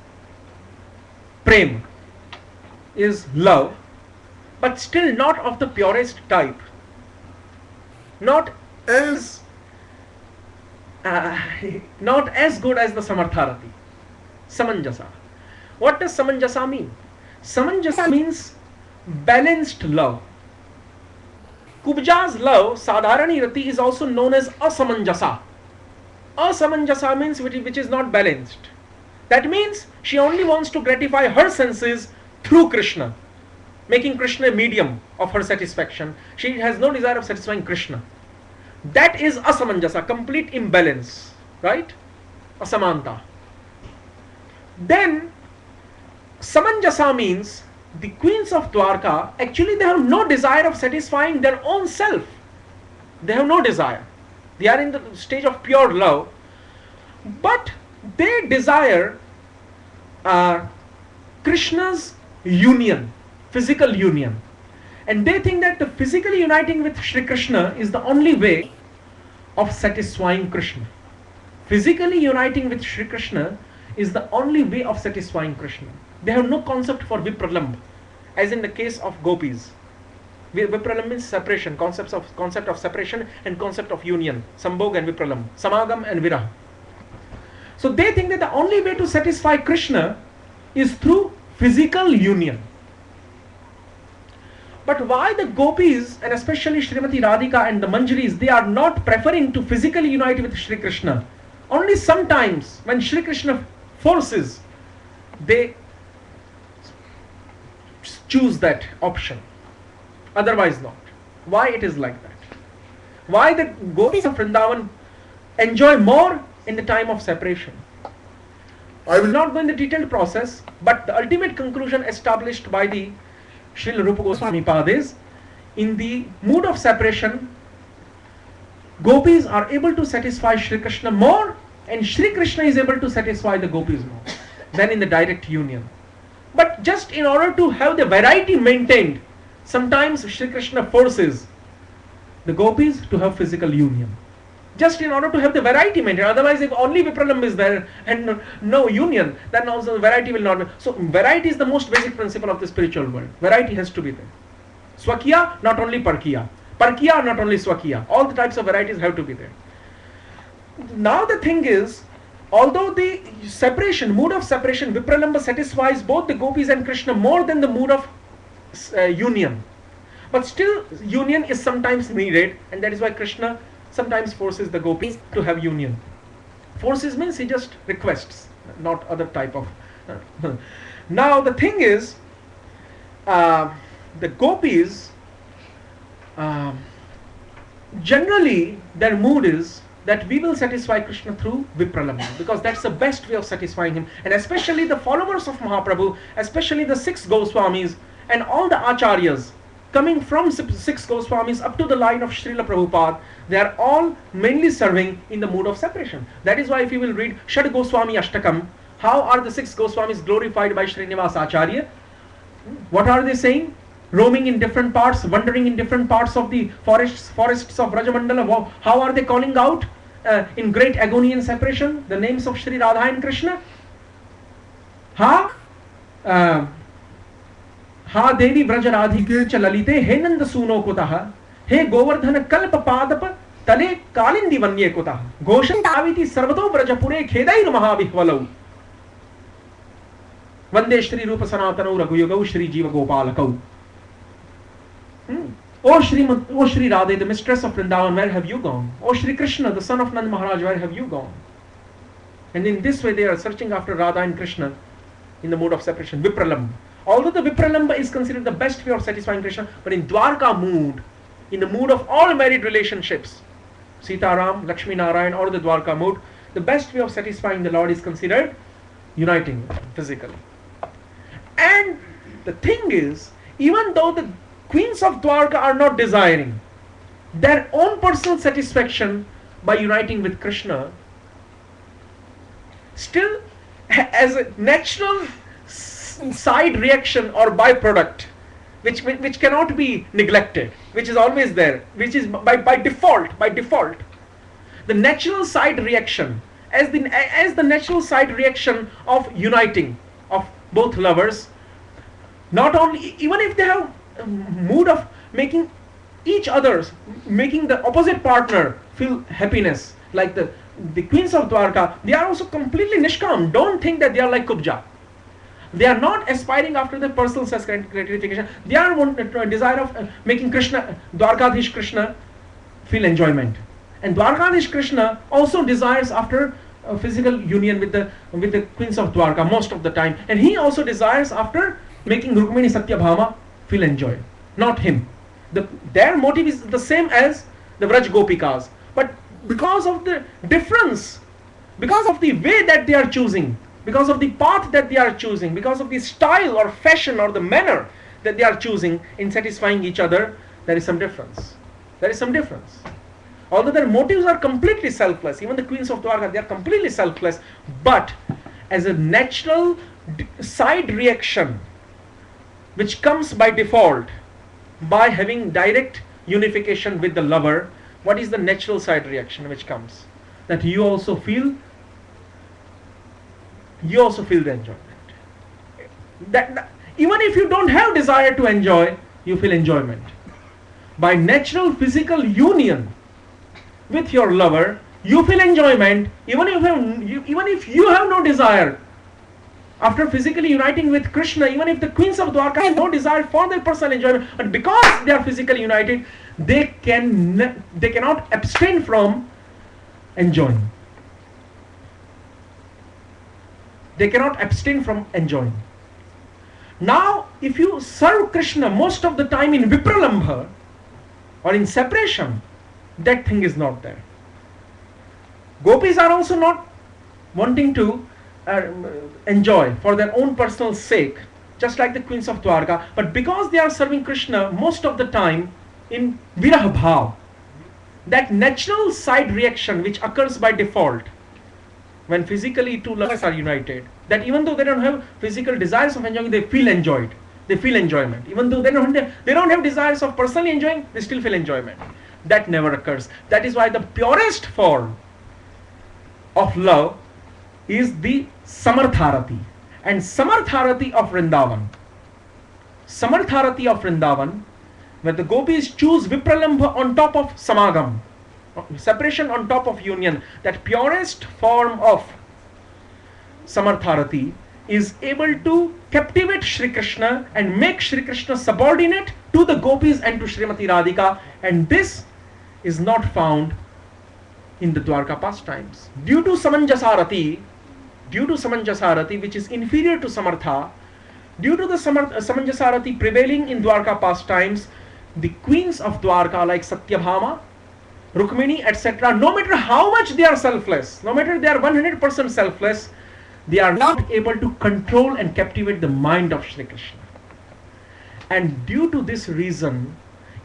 prem, is love, but still not of the purest type. Not as good as the Samartharati. Samanjasa. What does Samanjasa mean? Samanjasa means balanced love. Kubja's love, Sadharani Rati, is also known as Asamanjasa. Asamanjasa means which is not balanced. That means she only wants to gratify her senses through Krishna, making Krishna a medium of her satisfaction. She has no desire of satisfying Krishna. That is Asamanjasa, complete imbalance, right? Asamanta. Then Samanjasa means the queens of Dwarka, actually they have no desire of satisfying their own self. They have no desire. They are in the stage of pure love, but they desire Krishna's union, physical union. And they think that the physically uniting with Shri Krishna is the only way of satisfying Krishna. Physically uniting with Shri Krishna is the only way of satisfying Krishna. They have no concept for Vipralamb, as in the case of gopis. Vipralamb means separation, concept of separation and concept of union, Sambhog and Vipralamb, Samagam and Viraha. So they think that the only way to satisfy Krishna is through physical union. But why the gopis, and especially Srimati Radhika and the Manjaris, they are not preferring to physically unite with Shri Krishna? Only sometimes when Shri Krishna forces, they choose that option. Otherwise not. Why it is like that? Why the gopis of Vrindavan enjoy more in the time of separation? I will not go in the detailed process, but the ultimate conclusion established by the Srila Rupa Goswami Pad is, in the mood of separation, gopis are able to satisfy Shri Krishna more, and Shri Krishna is able to satisfy the gopis more than in the direct union. But just in order to have the variety maintained, sometimes Shri Krishna forces the gopis to have physical union. Just in order to have the variety maintained. Otherwise, if only Vipralamb is there and no union, then also the variety will not be. So variety is the most basic principle of the spiritual world. Variety has to be there. Swakiya, not only Parkiya. Parkiya, not only Swakiya. All the types of varieties have to be there. Now the thing is, although the separation, mood of separation, Vipralamba satisfies both the gopis and Krishna more than the mood of union. But still union is sometimes needed, and that is why Krishna sometimes forces the gopis to have union. Forces means he just requests, not other type of. Now the thing is, the gopis, generally their mood is that we will satisfy Krishna through Vipralamba, because that's the best way of satisfying him. And especially the followers of Mahaprabhu, especially the 6 Goswamis and all the Acharyas, coming from 6 Goswamis up to the line of Srila Prabhupada, they are all mainly serving in the mood of separation. That is why if you will read Shad Goswami Ashtakam, how are the 6 Goswamis glorified by Srinivas Acharya? What are they saying? Roaming in different parts, wandering in different parts of the forests of Brajamandala. How are they calling out in great agony and separation the names of Shri Radha and Krishna? Ha Devi Brajaradhike cha lalite he nanda suno kutah he govardhana kalpa padap tale kalindi vanye kutah ghoshan daviti sarvato brajapure khedair mahavihvalau vande Shri Rupa Sanatano Raghuyagau Shri Jiva Gopalakau. O Shri Radhe, the mistress of Vrindavan, where have you gone? O Shri Krishna, the son of Nand Maharaj, where have you gone? And in this way they are searching after Radha and Krishna in the mood of separation, Vipralamba. Although the Vipralamba is considered the best way of satisfying Krishna, but in Dwarka mood, in the mood of all married relationships, Sitaram, Lakshmi Narayan, or the Dwarka mood, the best way of satisfying the Lord is considered uniting physically. And the thing is, even though the queens of Dwarka are not desiring their own personal satisfaction by uniting with Krishna, still as a natural side reaction or byproduct, which cannot be neglected, which is always there, which is by default, the natural side reaction, as the natural side reaction of uniting of both lovers, not only, even if they have mood of making each other's, making the opposite partner feel happiness, like the queens of Dwarka, they are also completely nishkam. Don't think that they are like Kubja. They are not aspiring after the personal gratification. They are a desire of making Krishna, Dwarkadhish Krishna, feel enjoyment. And Dwarkadhish Krishna also desires after physical union with the queens of Dwarka most of the time. And he also desires after making Rukmini Satyabhama feel enjoy. Not him. Their motive is the same as the Vraj Gopikas. But because of the difference, because of the way that they are choosing, because of the path that they are choosing, because of the style or fashion or the manner that they are choosing in satisfying each other, there is some difference. There is some difference. Although their motives are completely selfless, even the queens of Dwarka, they are completely selfless, but as a natural side reaction which comes by default by having direct unification with the lover, what is the natural side reaction which comes? That you also feel the enjoyment. That even if you don't have desire to enjoy, you feel enjoyment. By natural physical union with your lover, you feel enjoyment even if you have no desire. After physically uniting with Krishna, even if the queens of Dwarka have no desire for their personal enjoyment, but because they are physically united, they cannot abstain from enjoying. They cannot abstain from enjoying. Now, if you serve Krishna most of the time in Vipralambha or in separation, that thing is not there. Gopis are also not wanting to enjoy for their own personal sake, just like the queens of Dwarka, but because they are serving Krishna most of the time in Viraha Bhav, that natural side reaction which occurs by default when physically two lovers are united, that even though they don't have physical desires of enjoying, they feel enjoyed. They feel enjoyment. Even though they don't have desires of personally enjoying, they still feel enjoyment. That never occurs. That is why the purest form of love is the Samartharati. And Samartharati of Vrindavan. Samartharati of Vrindavan, where the gopis choose Vipralambha on top of Samagam, separation on top of union, that purest form of Samartharati is able to captivate Shri Krishna and make Shri Krishna subordinate to the gopis and to Srimati Radhika, and this is not found in the Dwarka pastimes. Due to Samanjasarati, which is inferior to Samartha, due to the Samanjasarati prevailing in Dwarka pastimes, the queens of Dwarka like Satyabhama, Rukmini, etc., no matter how much they are selfless, no matter they are 100% selfless, they are not able to control and captivate the mind of Shri Krishna. And due to this reason,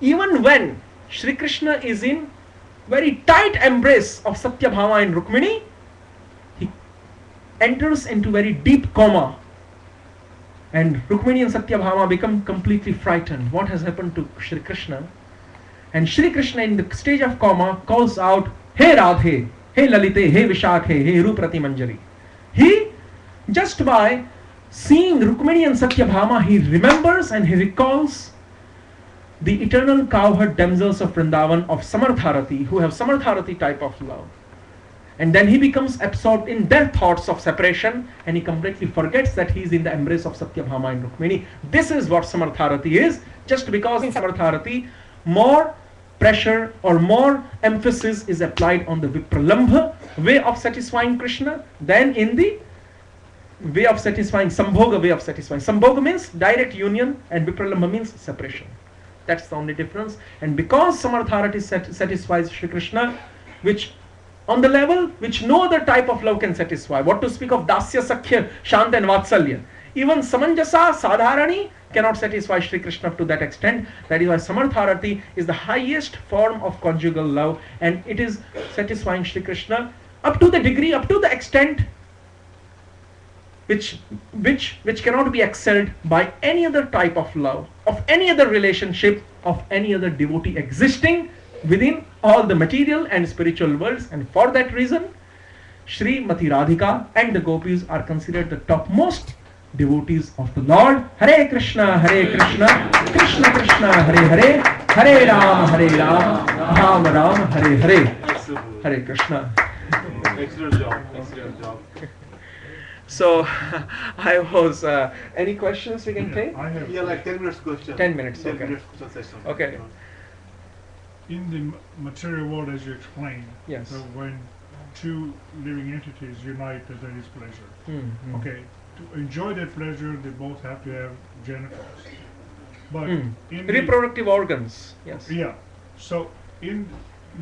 even when Shri Krishna is in very tight embrace of Satyabhama and Rukmini, he enters into very deep coma, and Rukmini and Satyabhama become completely frightened. What has happened to Shri Krishna? And Shri Krishna in the stage of coma calls out, "Hey Radhe, hey Lalite, hey Vishakhe, hey Ruprati Manjari." He, just by seeing Rukmini and Satyabhama, he remembers and he recalls the eternal cowherd damsels of Vrindavan of Samartharati, who have Samartharati type of love. And then he becomes absorbed in their thoughts of separation, and he completely forgets that he is in the embrace of Satyabhama and Rukmini. This is what Samartharati is, just because in Samartharati more pressure or more emphasis is applied on the Vipralambha way of satisfying Krishna than in the way of satisfying Sambhoga way of satisfying. Sambhoga means direct union and Vipralambha means separation. That's the only difference. And because Samartharati satisfies Shri Krishna, which on the level which no other type of love can satisfy, what to speak of Dasya, Sakhya, Shanta and Vatsalya. Even Samanjasa, Sadharani cannot satisfy Shri Krishna to that extent. That is why Samartharati is the highest form of conjugal love, and it is satisfying Shri Krishna up to the degree, up to the extent which cannot be excelled by any other type of love, of any other relationship, of any other devotee existing within all the material and spiritual worlds. And for that reason, Srimati Radhika and the gopis are considered the topmost devotees of the Lord. Hare Krishna, Krishna Krishna, Hare Hare, Hare Ram, Ram Ram, Hare Hare. Hare Krishna. Excellent job. So, I was, any questions we can take? I have like 10 minutes question. 10 minutes, 10 okay. minutes question session. Okay. in the material world, as you explained. Yes. So when two living entities unite, there is pleasure. Mm-hmm. Okay. To enjoy that pleasure, they both have to have genitals. But in the, reproductive organs, yes. yeah. So in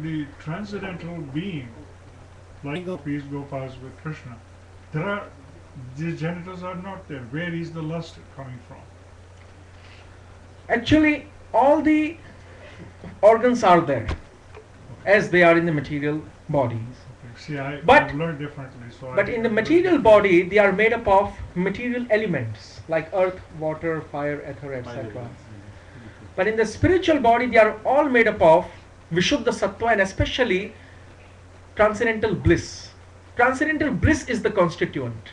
the transcendental being, like Gopis, Gopas with Krishna, the genitals are not there. Where is the lust coming from? Actually, all the organs are there as they are in the material bodies. See, But- I've learned differently. So But I- in the I material learned body, they are made up of material elements like earth, water, fire, ether, etc. But in the spiritual body, they are all made up of Vishuddha Sattva and especially transcendental bliss. Transcendental bliss is the constituent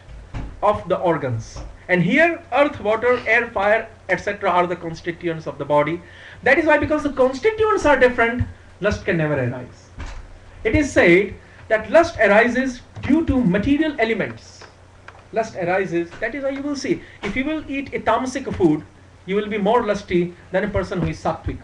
of the organs. And here, earth, water, air, fire, etc. are the constituents of the body. That is why, because the constituents are different, lust can never arise. It is said that lust arises due to material elements. Lust arises, that is why you will see, if you will eat a tamasic food, you will be more lusty than a person who is sattvic.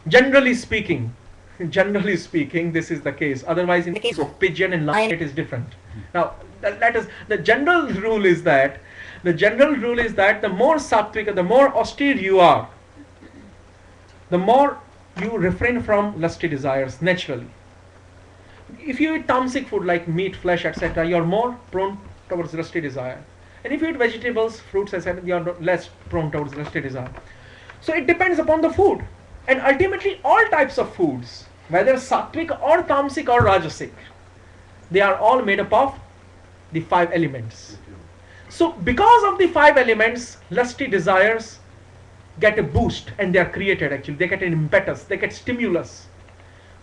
Generally speaking, this is the case. Otherwise, in the case of pigeon and lion, it is different. Now, that is the general rule is that the more sattvic, the more austere you are, the more you refrain from lusty desires naturally. If you eat tamasic food like meat, flesh, etc., you are more prone towards lusty desire. And if you eat vegetables, fruits, etc., you are less prone towards lusty desire. So it depends upon the food. And ultimately, all types of foods, whether sattvic or tamasic or rajasic, they are all made up of the 5 elements. So because of the 5 elements, lusty desires get a boost and they are created actually. They get an impetus, they get stimulus.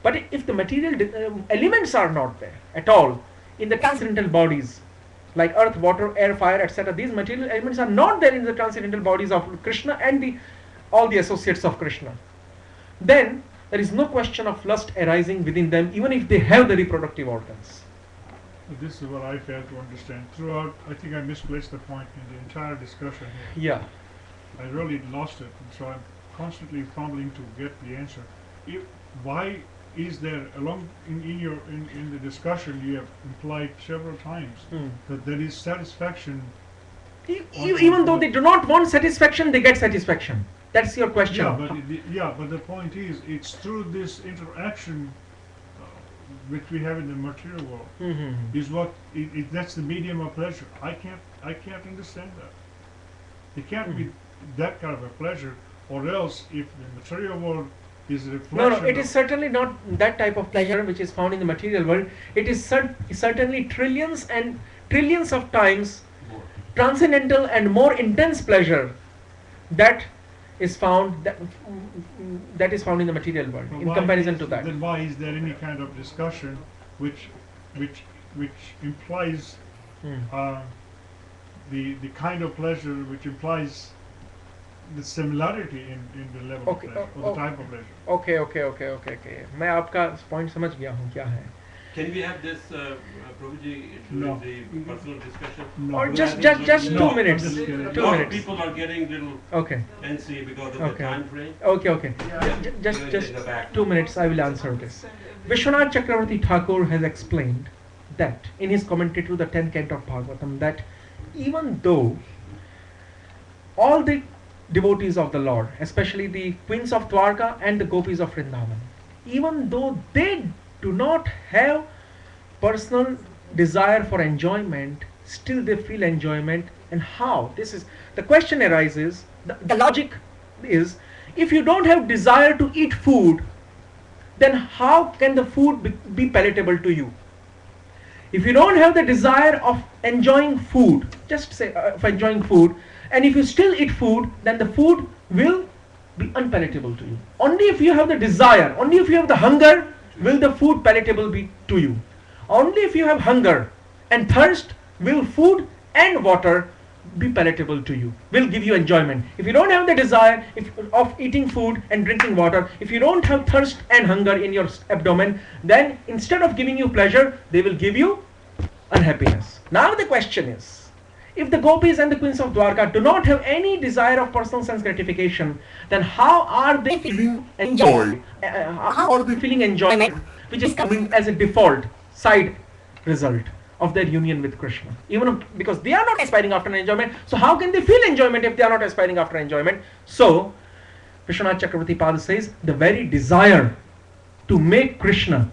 But if the material elements are not there at all in the transcendental bodies, like earth, water, air, fire, etc., these material elements are not there in the transcendental bodies of Krishna and all the associates of Krishna, then there is no question of lust arising within them, even if they have the reproductive organs. This is what I failed to understand. Throughout, I think I misplaced the point in the entire discussion here. Yeah. I really lost it, and so I'm constantly fumbling to get the answer. Why is there, in the discussion, you have implied several times that there is satisfaction. Even though they do not want satisfaction, they get satisfaction. That's your question. But the point is, it's through this interaction which we have in the material world is what that's the medium of pleasure. I can't understand that. It can't be that kind of a pleasure, or else if the material world is a reflection. No, it is certainly not that type of pleasure which is found in the material world. It is certainly trillions and trillions of times transcendental and more intense pleasure that is found that is found in the material world in comparison to that. Then why is there any kind of discussion which implies the kind of pleasure which implies the similarity in the level of pleasure or the type of pleasure? Okay. मैं आपका point समझ गया हूँ क्या है. Can we have this, Prabhuji, No. the personal discussion? No. Or No, just no, 2 minutes. I'm just kidding. 2 Lot of minutes. people are getting little Okay. antsy because of Okay. the time frame. Okay. Just In the back. 2 minutes. I will answer this. Vishwanath Chakravarti Thakur has explained that in his commentary to the 10th canto of Bhagavatam that even though all the devotees of the Lord, especially the queens of Dwarka and the gopis of Vrindavan, even though they do not have personal desire for enjoyment, still they feel enjoyment. And how? This is the question arises. The logic is, if you don't have desire to eat food, then how can the food be palatable to you? If you don't have the desire of enjoying food, just say of enjoying food, and if you still eat food, then the food will be unpalatable to you. Only if you have the desire, only if you have the hunger, will the food palatable be to you. Only if you have hunger and thirst, will food and water be palatable to you, will give you enjoyment. If you don't have the desire of eating food and drinking water, if you don't have thirst and hunger in your abdomen, then instead of giving you pleasure, they will give you unhappiness. Now the question is, if the gopis and the queens of Dwarka do not have any desire of personal sense gratification, then how are they feeling enjoyed? How are they feeling enjoyment, which is coming as a default side result of their union with Krishna? Even because they are not aspiring after enjoyment, so how can they feel enjoyment if they are not aspiring after enjoyment? So, Vishwanath Chakravarti Pada says, the very desire to make Krishna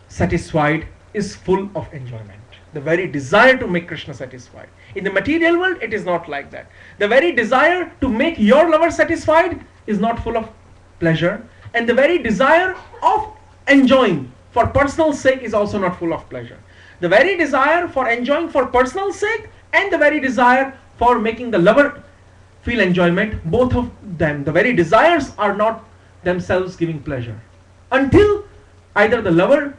satisfied is full of enjoyment. The very desire to make Krishna satisfied. In the material world, it is not like that. The very desire to make your lover satisfied is not full of pleasure, and the very desire of enjoying for personal sake is also not full of pleasure. The very desire for enjoying for personal sake and the very desire for making the lover feel enjoyment, both of them, the very desires are not themselves giving pleasure. Until either the lover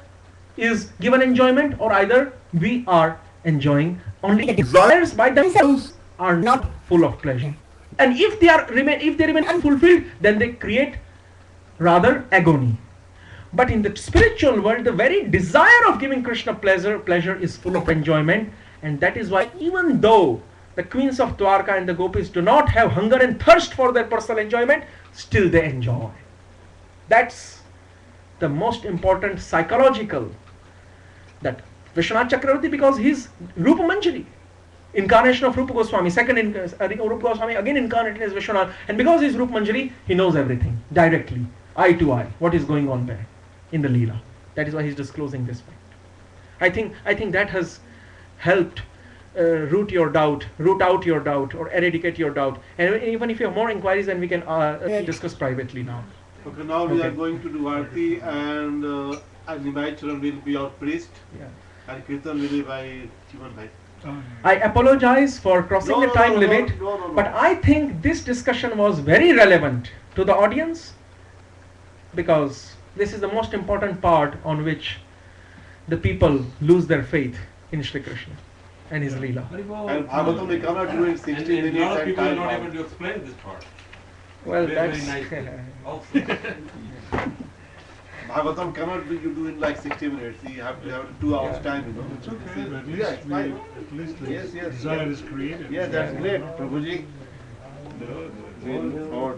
is given enjoyment or either we are enjoying, only the desires by themselves are not full of pleasure. And if they remain unfulfilled, then they create rather agony. But in the spiritual world, the very desire of giving Krishna pleasure is full of enjoyment, and that is why even though the queens of Dwarka and the gopis do not have hunger and thirst for their personal enjoyment, still they enjoy. That's the most important psychological, that Vishwanath Chakravarti, because he's Rupa Manjari, incarnation of Rupa Goswami, Rupa Goswami again incarnated as Vishwanath, and because he's Rupa Manjari, he knows everything directly, eye to eye, what is going on there in the Leela. That is why he's disclosing this fact. I think that has helped root out your doubt, or eradicate your doubt. And even if you have more inquiries, then we can discuss privately now. Okay, now we are Okay. going to do Aarti, and Nimai Charan will be our priest, Yeah. and Kirtan will be by Chiman Bhai. I apologize for crossing the time limit, no. but I think this discussion was very relevant to the audience, because this is the most important part on which the people lose their faith in Shri Krishna and his Leela. And Bhagavatam we cannot do in 60 and a minutes lot of and people are time not out. able to explain this part. Well, Very, that's very nice. Also. Bhagavatam cannot be you do in like 60 minutes. You have to have 2 hours Yeah. time, It's okay, but at Yeah, least it's we, fine. at least the Yes, yes, desire yes. is created. Yes, that's great, Prabhuji. The- Or